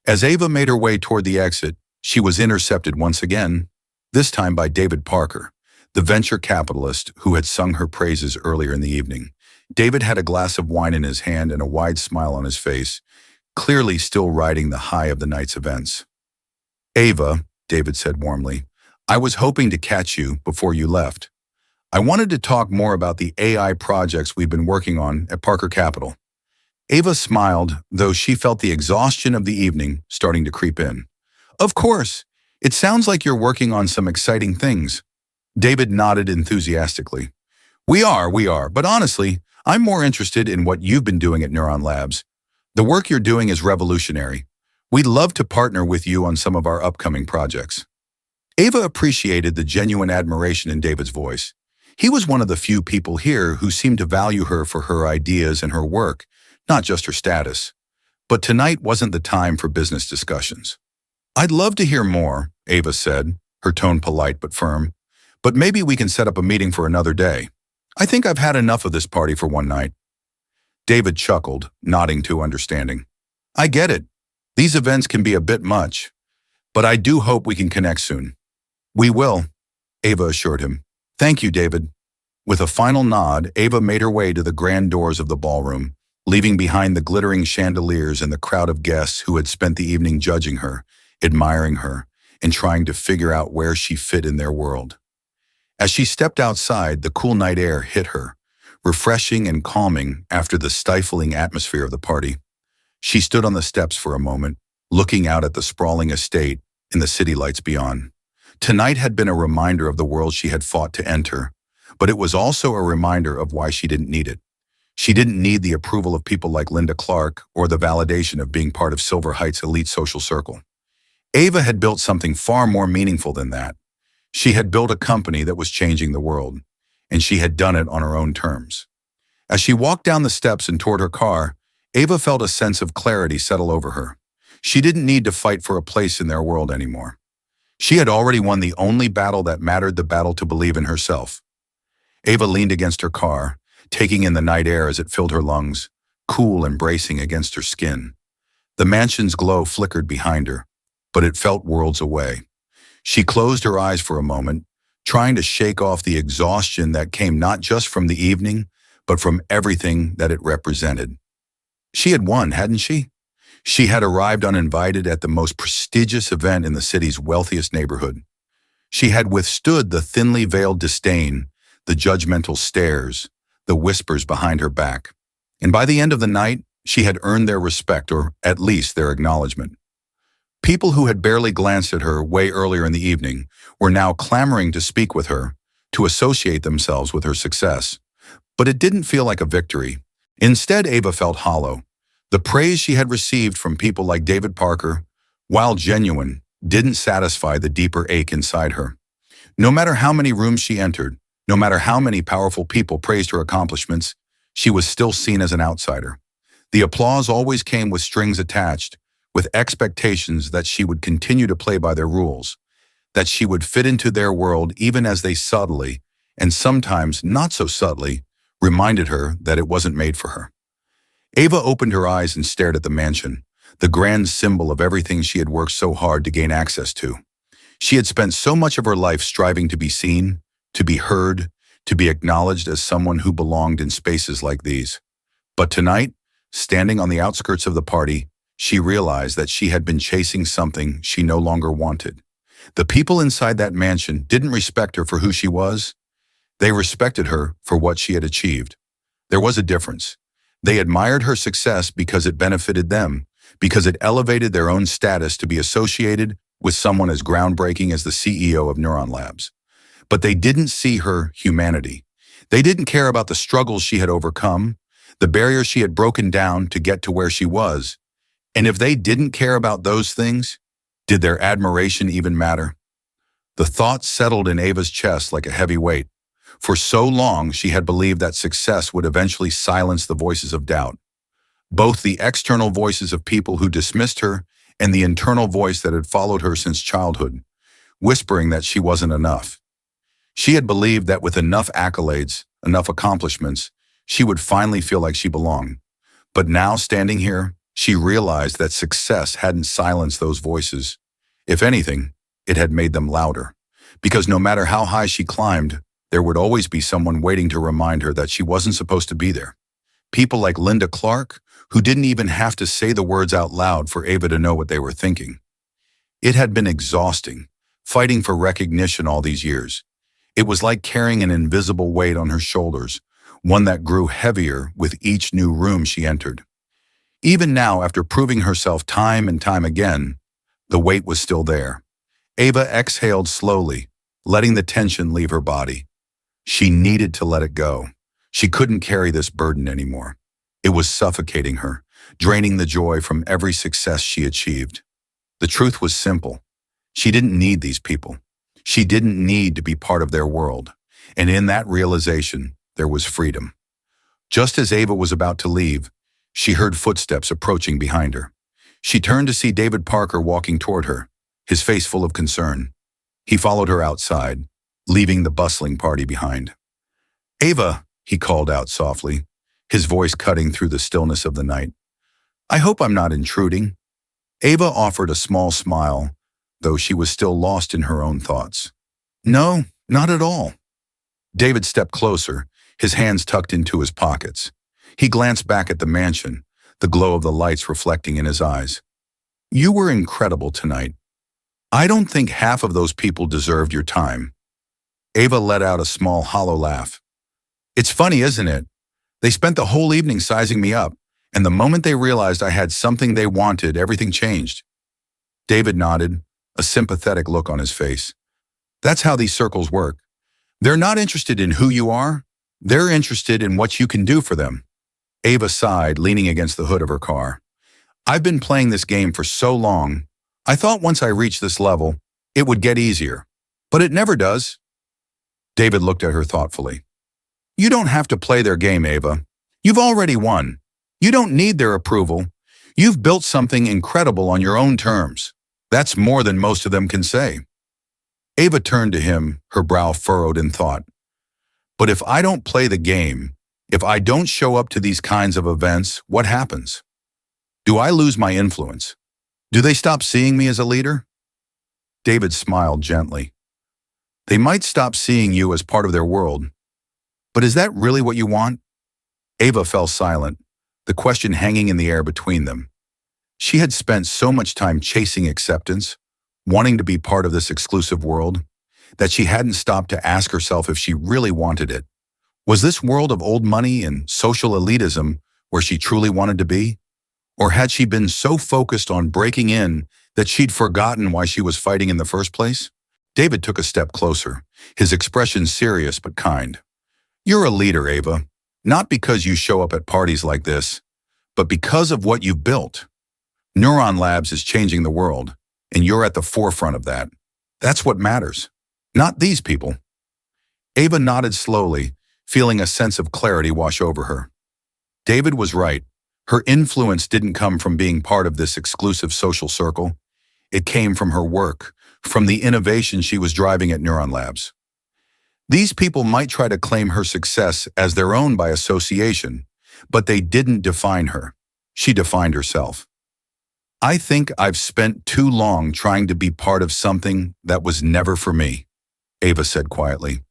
As Ava made her way toward the exit, she was intercepted once again, this time by David Parker, the venture capitalist who had sung her praises earlier in the evening. David had a glass of wine in his hand and a wide smile on his face, clearly still riding the high of the night's events. "Ava," David said warmly, "I was hoping to catch you before you left. I wanted to talk more about the AI projects we've been working on at Parker Capital." Ava smiled, though she felt the exhaustion of the evening starting to creep in. "Of course. It sounds like you're working on some exciting things." David nodded enthusiastically. We are, but honestly, I'm more interested in what you've been doing at Neuron Labs. The work you're doing is revolutionary. We'd love to partner with you on some of our upcoming projects. Ava appreciated the genuine admiration in David's voice. He was one of the few people here who seemed to value her for her ideas and her work, not just her status. But tonight wasn't the time for business discussions. I'd love to hear more, Ava said, her tone polite but firm. But maybe we can set up a meeting for another day. I think I've had enough of this party for one night. David chuckled, nodding to understanding. I get it. These events can be a bit much, but I do hope we can connect soon. We will, Ava assured him. Thank you, David. With a final nod, Ava made her way to the grand doors of the ballroom, leaving behind the glittering chandeliers and the crowd of guests who had spent the evening judging her, admiring her, and trying to figure out where she fit in their world. As she stepped outside, the cool night air hit her, refreshing and calming after the stifling atmosphere of the party. She stood on the steps for a moment, looking out at the sprawling estate and the city lights beyond. Tonight had been a reminder of the world she had fought to enter, but it was also a reminder of why she didn't need it. She didn't need the approval of people like Linda Clark or the validation of being part of Silver Heights' elite social circle. Ava had built something far more meaningful than that. She had built a company that was changing the world, and she had done it on her own terms. As she walked down the steps and toward her car, Ava felt a sense of clarity settle over her. She didn't need to fight for a place in their world anymore. She had already won the only battle that mattered, the battle to believe in herself. Ava leaned against her car, taking in the night air as it filled her lungs, cool and bracing against her skin. The mansion's glow flickered behind her, but it felt worlds away. She closed her eyes for a moment, trying to shake off the exhaustion that came not just from the evening, but from everything that it represented. She had won, hadn't she? She had arrived uninvited at the most prestigious event in the city's wealthiest neighborhood. She had withstood the thinly veiled disdain, the judgmental stares, the whispers behind her back. And by the end of the night, she had earned their respect, or at least their acknowledgement. People who had barely glanced at her way earlier in the evening were now clamoring to speak with her, to associate themselves with her success. But it didn't feel like a victory. Instead, Ava felt hollow. The praise she had received from people like David Parker, while genuine, didn't satisfy the deeper ache inside her. No matter how many rooms she entered, no matter how many powerful people praised her accomplishments, she was still seen as an outsider. The applause always came with strings attached, with expectations that she would continue to play by their rules, that she would fit into their world even as they subtly, and sometimes not so subtly, reminded her that it wasn't made for her. Ava opened her eyes and stared at the mansion, the grand symbol of everything she had worked so hard to gain access to. She had spent so much of her life striving to be seen, to be heard, to be acknowledged as someone who belonged in spaces like these. But tonight, standing on the outskirts of the party, she realized that she had been chasing something she no longer wanted. The people inside that mansion didn't respect her for who she was. They respected her for what she had achieved. There was a difference. They admired her success because it benefited them, because it elevated their own status to be associated with someone as groundbreaking as the CEO of Neuron Labs. But they didn't see her humanity. They didn't care about the struggles she had overcome, the barriers she had broken down to get to where she was. And if they didn't care about those things, did their admiration even matter? The thought settled in Ava's chest like a heavy weight. For so long, she had believed that success would eventually silence the voices of doubt. Both the external voices of people who dismissed her and the internal voice that had followed her since childhood, whispering that she wasn't enough. She had believed that with enough accolades, enough accomplishments, she would finally feel like she belonged. But now, standing here, she realized that success hadn't silenced those voices. If anything, it had made them louder. Because no matter how high she climbed, there would always be someone waiting to remind her that she wasn't supposed to be there. People like Linda Clark, who didn't even have to say the words out loud for Ava to know what they were thinking. It had been exhausting, fighting for recognition all these years. It was like carrying an invisible weight on her shoulders, one that grew heavier with each new room she entered. Even now, after proving herself time and time again, the weight was still there. Ava exhaled slowly, letting the tension leave her body. She needed to let it go. She couldn't carry this burden anymore. It was suffocating her, draining the joy from every success she achieved. The truth was simple. She didn't need these people. She didn't need to be part of their world. And in that realization, there was freedom. Just as Ava was about to leave, she heard footsteps approaching behind her. She turned to see David Parker walking toward her, his face full of concern. He followed her outside, leaving the bustling party behind. "Ava," he called out softly, his voice cutting through the stillness of the night. "I hope I'm not intruding." Ava offered a small smile, though she was still lost in her own thoughts. "No, not at all." David stepped closer, his hands tucked into his pockets. He glanced back at the mansion, the glow of the lights reflecting in his eyes. "You were incredible tonight. I don't think half of those people deserved your time." Ava let out a small, hollow laugh. "It's funny, isn't it? They spent the whole evening sizing me up, and the moment they realized I had something they wanted, everything changed." David nodded, a sympathetic look on his face. "That's how these circles work. They're not interested in who you are. They're interested in what you can do for them." Ava sighed, leaning against the hood of her car. "I've been playing this game for so long. I thought once I reached this level, it would get easier. But it never does." David looked at her thoughtfully. "You don't have to play their game, Ava. You've already won. You don't need their approval. You've built something incredible on your own terms. That's more than most of them can say." Ava turned to him, her brow furrowed in thought. "But if I don't play the game, if I don't show up to these kinds of events, what happens? Do I lose my influence? Do they stop seeing me as a leader?" David smiled gently. "They might stop seeing you as part of their world. But is that really what you want?" Ava fell silent, the question hanging in the air between them. She had spent so much time chasing acceptance, wanting to be part of this exclusive world, that she hadn't stopped to ask herself if she really wanted it. Was this world of old money and social elitism where she truly wanted to be? Or had she been so focused on breaking in that she'd forgotten why she was fighting in the first place? David took a step closer, his expression serious but kind. "You're a leader, Ava, not because you show up at parties like this, but because of what you've built. Neuron Labs is changing the world, and you're at the forefront of that. That's what matters, not these people." Ava nodded slowly, feeling a sense of clarity wash over her. David was right. Her influence didn't come from being part of this exclusive social circle. It came from her work, from the innovation she was driving at Neuron Labs. These people might try to claim her success as their own by association, but they didn't define her. She defined herself. "I think I've spent too long trying to be part of something that was never for me," Ava said quietly.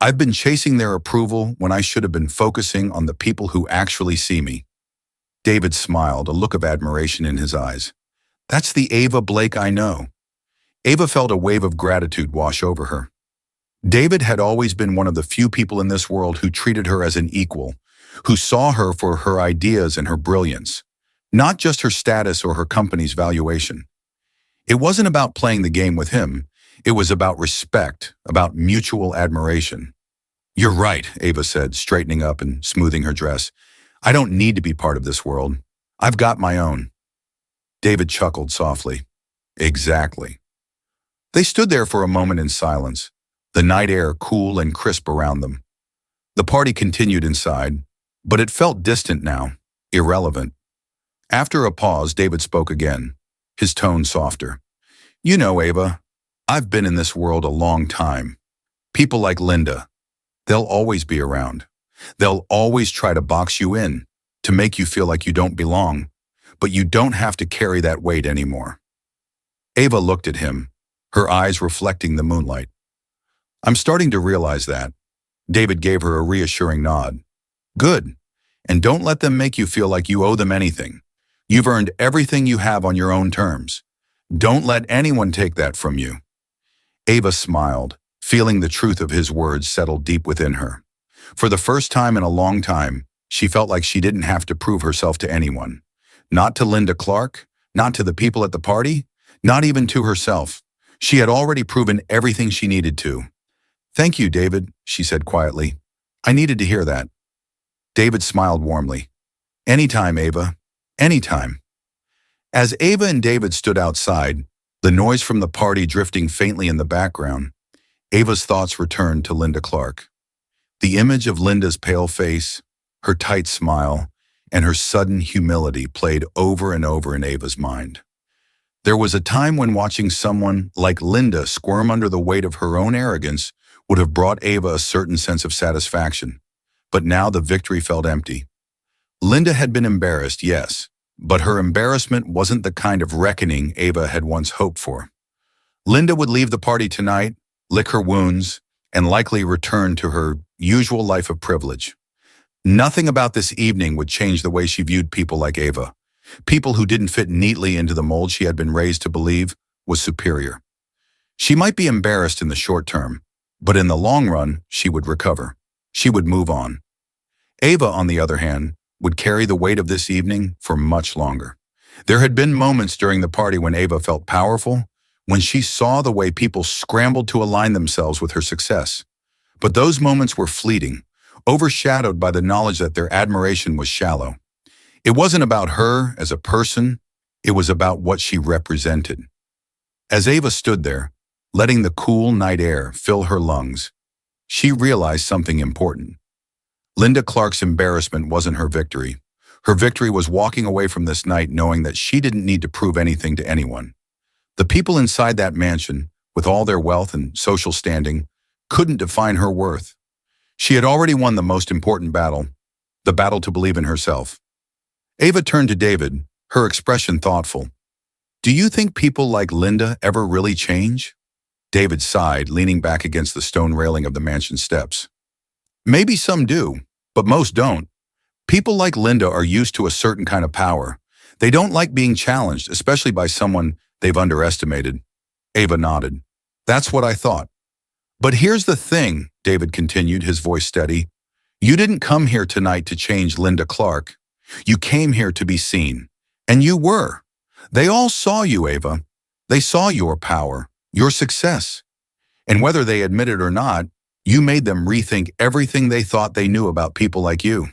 "I've been chasing their approval when I should have been focusing on the people who actually see me." David smiled, a look of admiration in his eyes. "That's the Ava Blake I know." Ava felt a wave of gratitude wash over her. David had always been one of the few people in this world who treated her as an equal, who saw her for her ideas and her brilliance, not just her status or her company's valuation. It wasn't about playing the game with him. It was about respect, about mutual admiration. "You're right," Ava said, straightening up and smoothing her dress. "I don't need to be part of this world. I've got my own." David chuckled softly. "Exactly." They stood there for a moment in silence, the night air cool and crisp around them. The party continued inside, but it felt distant now, irrelevant. After a pause, David spoke again, his tone softer. "You know, Ava, I've been in this world a long time. People like Linda, they'll always be around. They'll always try to box you in, to make you feel like you don't belong, but you don't have to carry that weight anymore." Ava looked at him, her eyes reflecting the moonlight. "I'm starting to realize that." David gave her a reassuring nod. "Good. And don't let them make you feel like you owe them anything. You've earned everything you have on your own terms. Don't let anyone take that from you." Ava smiled, feeling the truth of his words settle deep within her. For the first time in a long time, she felt like she didn't have to prove herself to anyone. Not to Linda Clark, not to the people at the party, not even to herself. She had already proven everything she needed to. "Thank you, David," she said quietly. "I needed to hear that." David smiled warmly. "Anytime, Ava. Anytime." As Ava and David stood outside, the noise from the party drifting faintly in the background, Ava's thoughts returned to Linda Clark. The image of Linda's pale face, her tight smile, and her sudden humility played over and over in Ava's mind. There was a time when watching someone like Linda squirm under the weight of her own arrogance would have brought Ava a certain sense of satisfaction. But now the victory felt empty. Linda had been embarrassed, yes, but her embarrassment wasn't the kind of reckoning Ava had once hoped for. Linda would leave the party tonight, lick her wounds, and likely return to her usual life of privilege. Nothing about this evening would change the way she viewed people like Ava. People who didn't fit neatly into the mold she had been raised to believe was superior. She might be embarrassed in the short term, but in the long run, she would recover. She would move on. Ava, on the other hand, would carry the weight of this evening for much longer. There had been moments during the party when Ava felt powerful, when she saw the way people scrambled to align themselves with her success. But those moments were fleeting, overshadowed by the knowledge that their admiration was shallow. It wasn't about her as a person, it was about what she represented. As Ava stood there, letting the cool night air fill her lungs, she realized something important. Linda Clark's embarrassment wasn't her victory. Her victory was walking away from this night knowing that she didn't need to prove anything to anyone. The people inside that mansion, with all their wealth and social standing, couldn't define her worth. She had already won the most important battle, the battle to believe in herself. Ava turned to David, her expression thoughtful. "Do you think people like Linda ever really change?" David sighed, leaning back against the stone railing of the mansion steps. "Maybe some do, but most don't. People like Linda are used to a certain kind of power. They don't like being challenged, especially by someone they've underestimated." Ava nodded. "That's what I thought. But here's the thing," David continued, his voice steady. "You didn't come here tonight to change Linda Clark. You came here to be seen. And you were. They all saw you, Ava. They saw your power, your success. And whether they admit it or not, you made them rethink everything they thought they knew about people like you."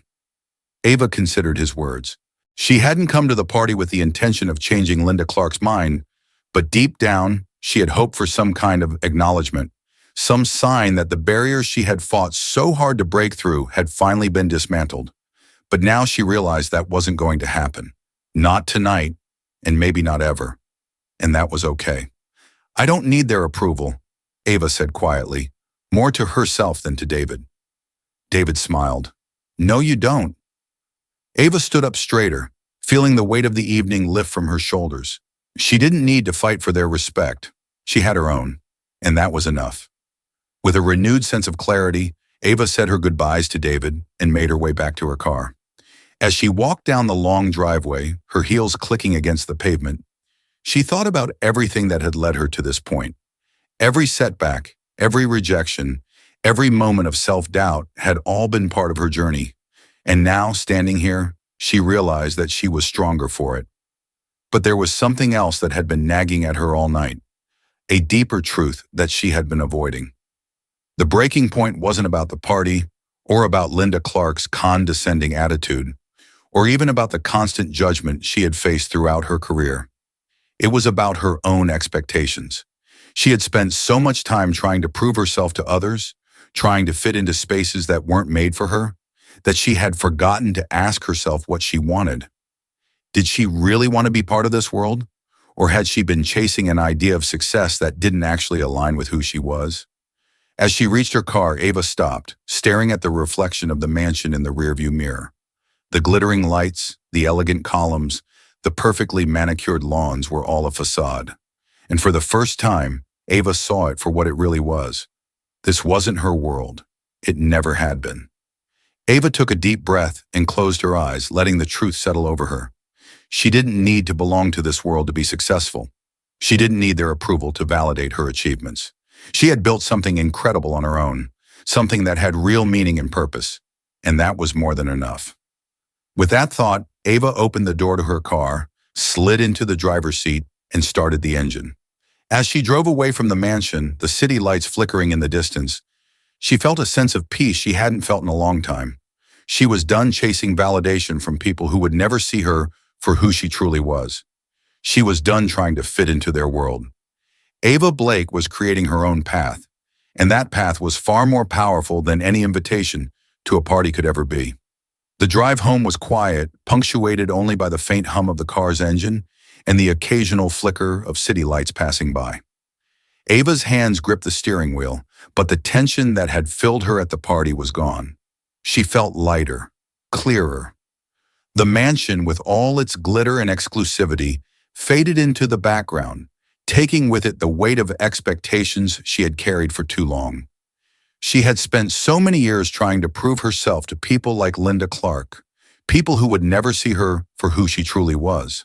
Ava considered his words. She hadn't come to the party with the intention of changing Linda Clark's mind, but deep down, she had hoped for some kind of acknowledgement, some sign that the barriers she had fought so hard to break through had finally been dismantled. But now she realized that wasn't going to happen. Not tonight, and maybe not ever. And that was okay. "I don't need their approval," Ava said quietly, more to herself than to David. David smiled. "No, you don't." Ava stood up straighter, feeling the weight of the evening lift from her shoulders. She didn't need to fight for their respect. She had her own, and that was enough. With a renewed sense of clarity, Ava said her goodbyes to David and made her way back to her car. As she walked down the long driveway, her heels clicking against the pavement, she thought about everything that had led her to this point. Every setback, every rejection, every moment of self-doubt had all been part of her journey. And now, standing here, she realized that she was stronger for it. But there was something else that had been nagging at her all night, a deeper truth that she had been avoiding. The breaking point wasn't about the party, or about Linda Clark's condescending attitude, or even about the constant judgment she had faced throughout her career. It was about her own expectations. She had spent so much time trying to prove herself to others, trying to fit into spaces that weren't made for her, that she had forgotten to ask herself what she wanted. Did she really want to be part of this world? Or had she been chasing an idea of success that didn't actually align with who she was? As she reached her car, Ava stopped, staring at the reflection of the mansion in the rearview mirror. The glittering lights, the elegant columns, the perfectly manicured lawns were all a facade. And for the first time, Ava saw it for what it really was. This wasn't her world. It never had been. Ava took a deep breath and closed her eyes, letting the truth settle over her. She didn't need to belong to this world to be successful. She didn't need their approval to validate her achievements. She had built something incredible on her own, something that had real meaning and purpose, and that was more than enough. With that thought, Ava opened the door to her car, slid into the driver's seat, and started the engine. As she drove away from the mansion, the city lights flickering in the distance, she felt a sense of peace she hadn't felt in a long time. She was done chasing validation from people who would never see her for who she truly was. She was done trying to fit into their world. Ava Blake was creating her own path, and that path was far more powerful than any invitation to a party could ever be. The drive home was quiet, punctuated only by the faint hum of the car's engine and the occasional flicker of city lights passing by. Ava's hands gripped the steering wheel, but the tension that had filled her at the party was gone. She felt lighter, clearer. The mansion, with all its glitter and exclusivity, faded into the background, taking with it the weight of expectations she had carried for too long. She had spent so many years trying to prove herself to people like Linda Clark, people who would never see her for who she truly was.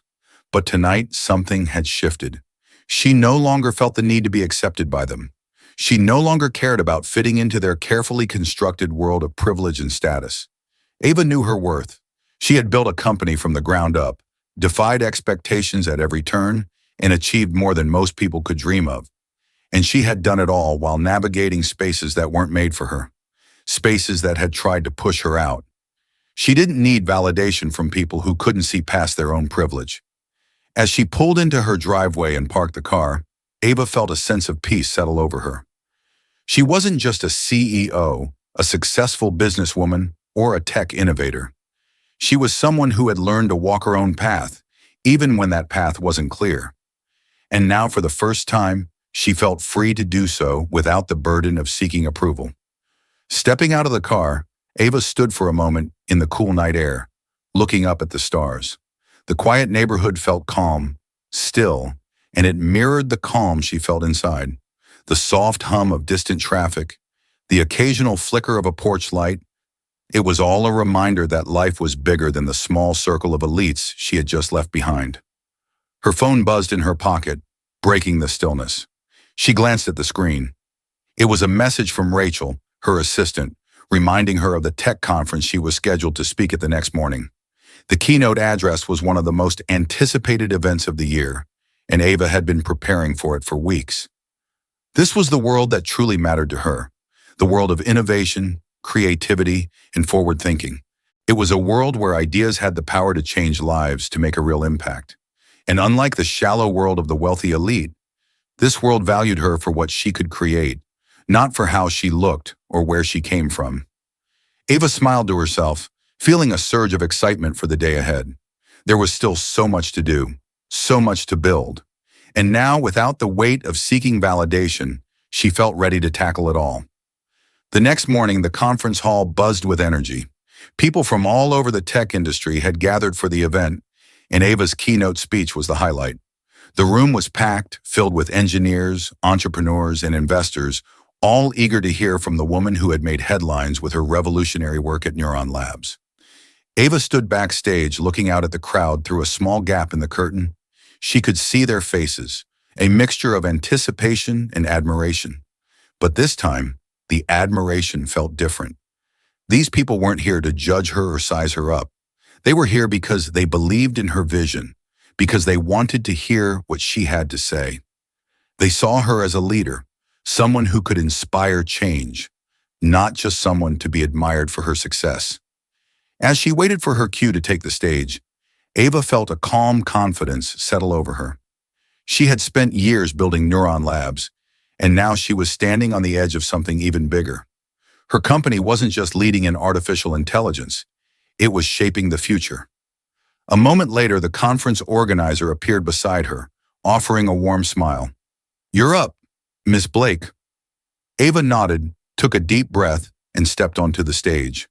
But tonight, something had shifted. She no longer felt the need to be accepted by them. She no longer cared about fitting into their carefully constructed world of privilege and status. Ava knew her worth. She had built a company from the ground up, defied expectations at every turn, and achieved more than most people could dream of. And she had done it all while navigating spaces that weren't made for her, spaces that had tried to push her out. She didn't need validation from people who couldn't see past their own privilege. As she pulled into her driveway and parked the car, Ava felt a sense of peace settle over her. She wasn't just a CEO, a successful businesswoman, or a tech innovator. She was someone who had learned to walk her own path, even when that path wasn't clear. And now, for the first time, she felt free to do so without the burden of seeking approval. Stepping out of the car, Ava stood for a moment in the cool night air, looking up at the stars. The quiet neighborhood felt calm, still, and it mirrored the calm she felt inside. The soft hum of distant traffic, the occasional flicker of a porch light. It was all a reminder that life was bigger than the small circle of elites she had just left behind. Her phone buzzed in her pocket, breaking the stillness. She glanced at the screen. It was a message from Rachel, her assistant, reminding her of the tech conference she was scheduled to speak at the next morning. The keynote address was one of the most anticipated events of the year, and Ava had been preparing for it for weeks. This was the world that truly mattered to her, the world of innovation, creativity, and forward thinking. It was a world where ideas had the power to change lives, to make a real impact. And unlike the shallow world of the wealthy elite, this world valued her for what she could create, not for how she looked or where she came from. Ava smiled to herself, feeling a surge of excitement for the day ahead. There was still so much to do, so much to build. And now, without the weight of seeking validation, she felt ready to tackle it all. The next morning, the conference hall buzzed with energy. People from all over the tech industry had gathered for the event, and Ava's keynote speech was the highlight. The room was packed, filled with engineers, entrepreneurs, and investors, all eager to hear from the woman who had made headlines with her revolutionary work at Neuron Labs. Ava stood backstage looking out at the crowd through a small gap in the curtain. She could see their faces, a mixture of anticipation and admiration. But this time, the admiration felt different. These people weren't here to judge her or size her up. They were here because they believed in her vision, because they wanted to hear what she had to say. They saw her as a leader, someone who could inspire change, not just someone to be admired for her success. As she waited for her cue to take the stage, Ava felt a calm confidence settle over her. She had spent years building Neuron Labs, and now she was standing on the edge of something even bigger. Her company wasn't just leading in artificial intelligence, it was shaping the future. A moment later, the conference organizer appeared beside her, offering a warm smile. "You're up, Miss Blake." Ava nodded, took a deep breath, and stepped onto the stage.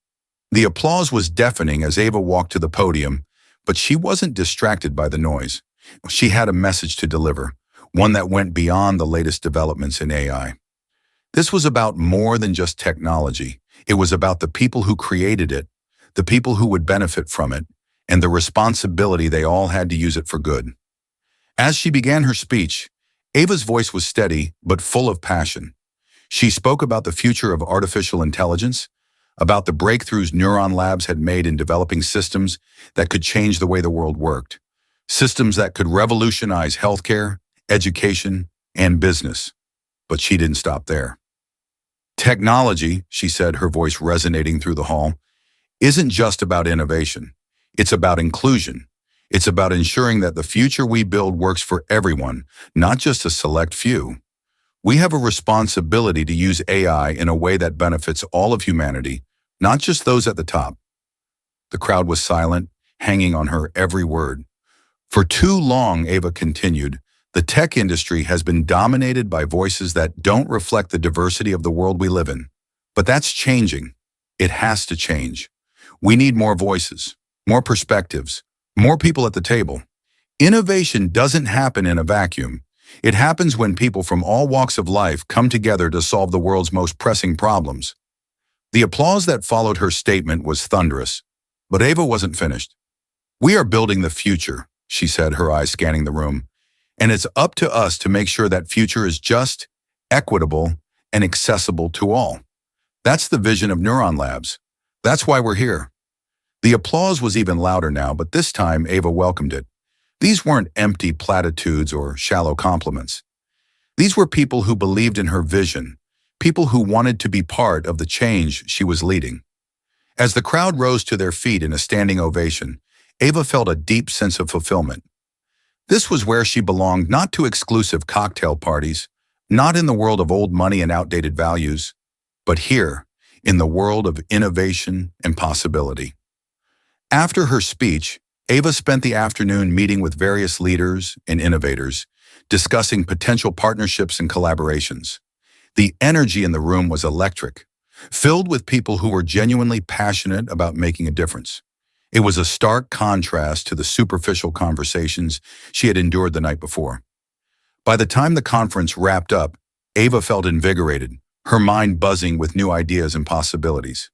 The applause was deafening as Ava walked to the podium, but she wasn't distracted by the noise. She had a message to deliver, one that went beyond the latest developments in AI. This was about more than just technology. It was about the people who created it, the people who would benefit from it, and the responsibility they all had to use it for good. As she began her speech, Ava's voice was steady but full of passion. She spoke about the future of artificial intelligence, about the breakthroughs Neuron Labs had made in developing systems that could change the way the world worked, systems that could revolutionize healthcare, education, and business. But she didn't stop there. Technology, she said, her voice resonating through the hall, isn't just about innovation. It's about inclusion. It's about ensuring that the future we build works for everyone, not just a select few. We have a responsibility to use AI in a way that benefits all of humanity, not just those at the top. The crowd was silent, hanging on her every word. For too long, Ava continued, the tech industry has been dominated by voices that don't reflect the diversity of the world we live in. But that's changing. It has to change. We need more voices, more perspectives, more people at the table. Innovation doesn't happen in a vacuum. It happens when people from all walks of life come together to solve the world's most pressing problems. The applause that followed her statement was thunderous, but Ava wasn't finished. We are building the future, she said, her eyes scanning the room, and it's up to us to make sure that future is just, equitable, and accessible to all. That's the vision of Neuron Labs. That's why we're here. The applause was even louder now, but this time Ava welcomed it. These weren't empty platitudes or shallow compliments. These were people who believed in her vision, people who wanted to be part of the change she was leading. As the crowd rose to their feet in a standing ovation, Ava felt a deep sense of fulfillment. This was where she belonged, not to exclusive cocktail parties, not in the world of old money and outdated values, but here, in the world of innovation and possibility. After her speech, Ava spent the afternoon meeting with various leaders and innovators, discussing potential partnerships and collaborations. The energy in the room was electric, filled with people who were genuinely passionate about making a difference. It was a stark contrast to the superficial conversations she had endured the night before. By the time the conference wrapped up, Ava felt invigorated, her mind buzzing with new ideas and possibilities.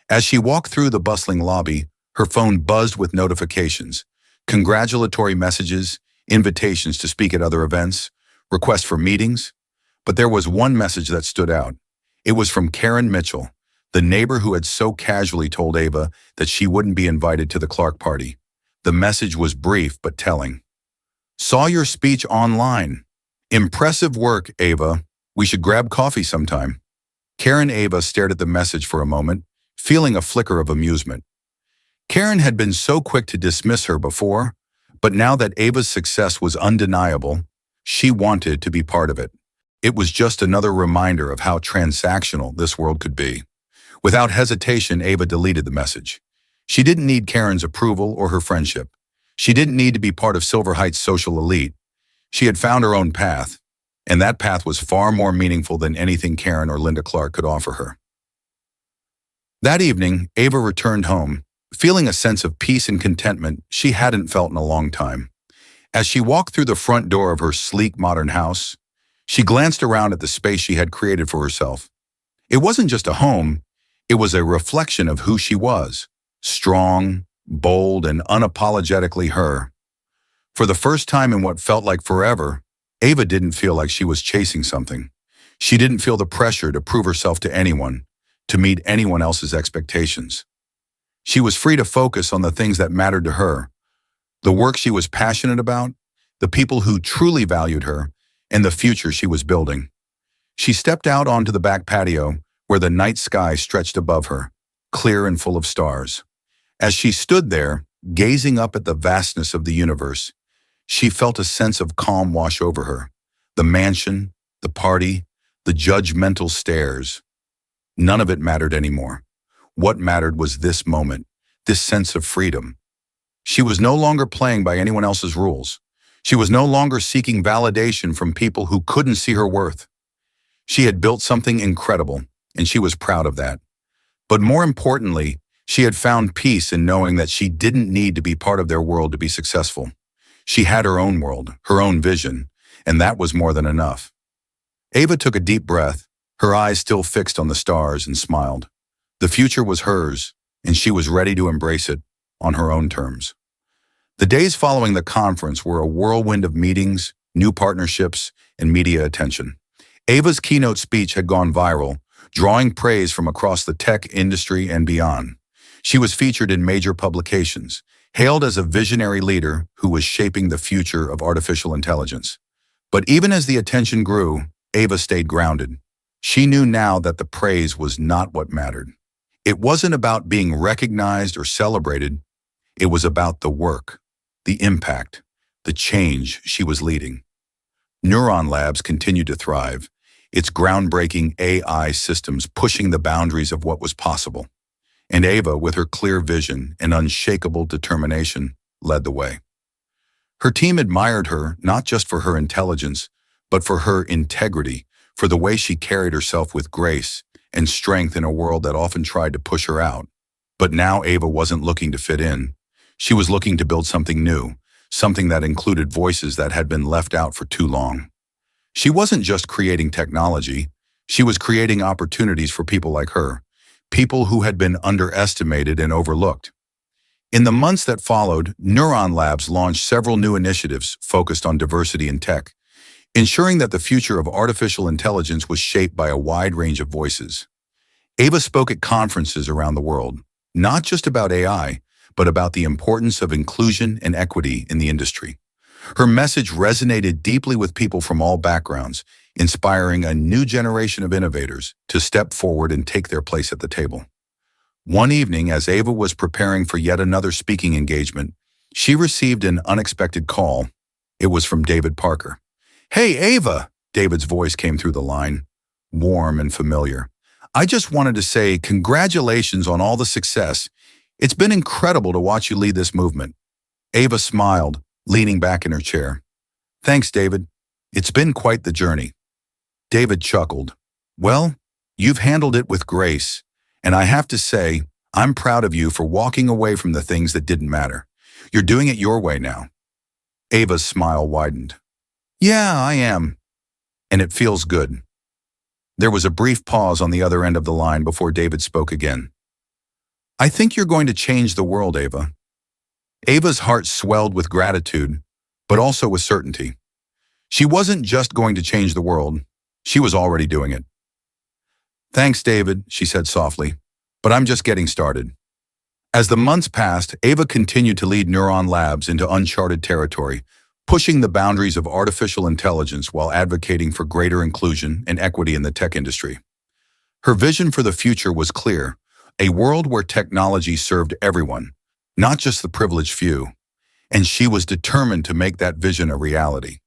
As she walked through the bustling lobby, her phone buzzed with notifications, congratulatory messages, invitations to speak at other events, requests for meetings. But there was one message that stood out. It was from Karen Mitchell, the neighbor who had so casually told Ava that she wouldn't be invited to the Clark party. The message was brief but telling. Saw your speech online. Impressive work, Ava. We should grab coffee sometime. Karen Ava stared at the message for a moment, feeling a flicker of amusement. Karen had been so quick to dismiss her before, but now that Ava's success was undeniable, she wanted to be part of it. It was just another reminder of how transactional this world could be. Without hesitation, Ava deleted the message. She didn't need Karen's approval or her friendship. She didn't need to be part of Silver Heights' social elite. She had found her own path, and that path was far more meaningful than anything Karen or Linda Clark could offer her. That evening, Ava returned home, feeling a sense of peace and contentment she hadn't felt in a long time. As she walked through the front door of her sleek modern house, she glanced around at the space she had created for herself. It wasn't just a home, it was a reflection of who she was, strong, bold, and unapologetically her. For the first time in what felt like forever, Ava didn't feel like she was chasing something. She didn't feel the pressure to prove herself to anyone, to meet anyone else's expectations. She was free to focus on the things that mattered to her, the work she was passionate about, the people who truly valued her, and the future she was building. She stepped out onto the back patio where the night sky stretched above her, clear and full of stars. As she stood there, gazing up at the vastness of the universe, she felt a sense of calm wash over her. The mansion, the party, the judgmental stares. None of it mattered anymore. What mattered was this moment, this sense of freedom. She was no longer playing by anyone else's rules. She was no longer seeking validation from people who couldn't see her worth. She had built something incredible, and she was proud of that. But more importantly, she had found peace in knowing that she didn't need to be part of their world to be successful. She had her own world, her own vision, and that was more than enough. Ava took a deep breath, her eyes still fixed on the stars, and smiled. The future was hers, and she was ready to embrace it on her own terms. The days following the conference were a whirlwind of meetings, new partnerships, and media attention. Ava's keynote speech had gone viral, drawing praise from across the tech industry and beyond. She was featured in major publications, hailed as a visionary leader who was shaping the future of artificial intelligence. But even as the attention grew, Ava stayed grounded. She knew now that the praise was not what mattered. It wasn't about being recognized or celebrated. It was about the work. the impact, the change she was leading. Neuron Labs continued to thrive, its groundbreaking AI systems pushing the boundaries of what was possible. And Ava, with her clear vision and unshakable determination, led the way. Her team admired her not just for her intelligence, but for her integrity, for the way she carried herself with grace and strength in a world that often tried to push her out. But now Ava wasn't looking to fit in. She was looking to build something new, something that included voices that had been left out for too long. She wasn't just creating technology, she was creating opportunities for people like her, people who had been underestimated and overlooked. In the months that followed, Neuron Labs launched several new initiatives focused on diversity in tech, ensuring that the future of artificial intelligence was shaped by a wide range of voices. Ava spoke at conferences around the world, not just about AI, but about the importance of inclusion and equity in the industry. Her message resonated deeply with people from all backgrounds, inspiring a new generation of innovators to step forward and take their place at the table. One evening, as Ava was preparing for yet another speaking engagement, she received an unexpected call. It was from David Parker. "Hey, Ava," David's voice came through the line, warm and familiar. "I just wanted to say congratulations on all the success. It's been incredible to watch you lead this movement." Ava smiled, leaning back in her chair. "Thanks, David. It's been quite the journey." David chuckled. "Well, you've handled it with grace, and I have to say, I'm proud of you for walking away from the things that didn't matter. You're doing it your way now." Ava's smile widened. "Yeah, I am. And it feels good." There was a brief pause on the other end of the line before David spoke again. "I think you're going to change the world, Ava." Ava's heart swelled with gratitude, but also with certainty. She wasn't just going to change the world, she was already doing it. "Thanks, David," she said softly, "but I'm just getting started." As the months passed, Ava continued to lead Neuron Labs into uncharted territory, pushing the boundaries of artificial intelligence while advocating for greater inclusion and equity in the tech industry. Her vision for the future was clear, a world where technology served everyone, not just the privileged few, and she was determined to make that vision a reality.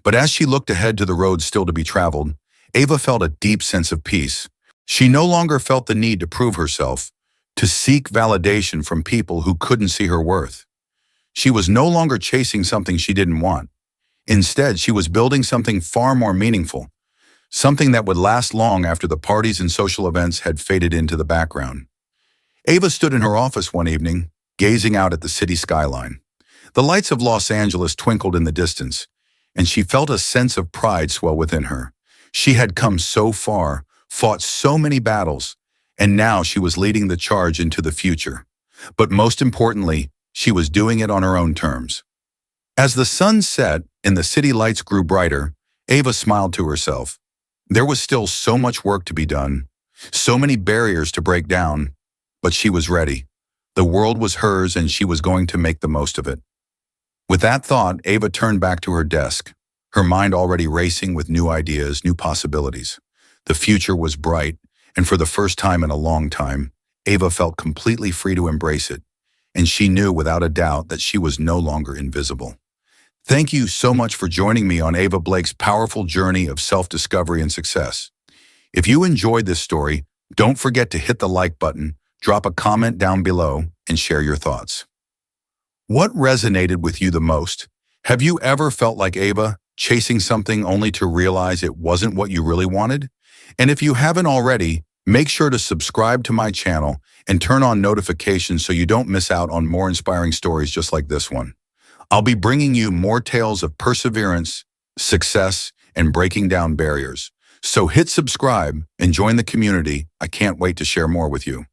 But as she looked ahead to the road still to be traveled, Ava felt a deep sense of peace. She no longer felt the need to prove herself, to seek validation from people who couldn't see her worth. She was no longer chasing something she didn't want. Instead, she was building something far more meaningful, something that would last long after the parties and social events had faded into the background. Ava stood in her office one evening, gazing out at the city skyline. The lights of Los Angeles twinkled in the distance, and she felt a sense of pride swell within her. She had come so far, fought so many battles, and now she was leading the charge into the future. But most importantly, she was doing it on her own terms. As the sun set and the city lights grew brighter, Ava smiled to herself. There was still so much work to be done, so many barriers to break down, but she was ready. The world was hers and she was going to make the most of it. With that thought, Ava turned back to her desk, her mind already racing with new ideas, new possibilities. The future was bright, and for the first time in a long time, Ava felt completely free to embrace it, and she knew without a doubt that she was no longer invisible. Thank you so much for joining me on Ava Blake's powerful journey of self-discovery and success. If you enjoyed this story, don't forget to hit the like button, drop a comment down below, and share your thoughts. What resonated with you the most? Have you ever felt like Ava, chasing something only to realize it wasn't what you really wanted? And if you haven't already, make sure to subscribe to my channel and turn on notifications so you don't miss out on more inspiring stories just like this one. I'll be bringing you more tales of perseverance, success, and breaking down barriers. So hit subscribe and join the community. I can't wait to share more with you.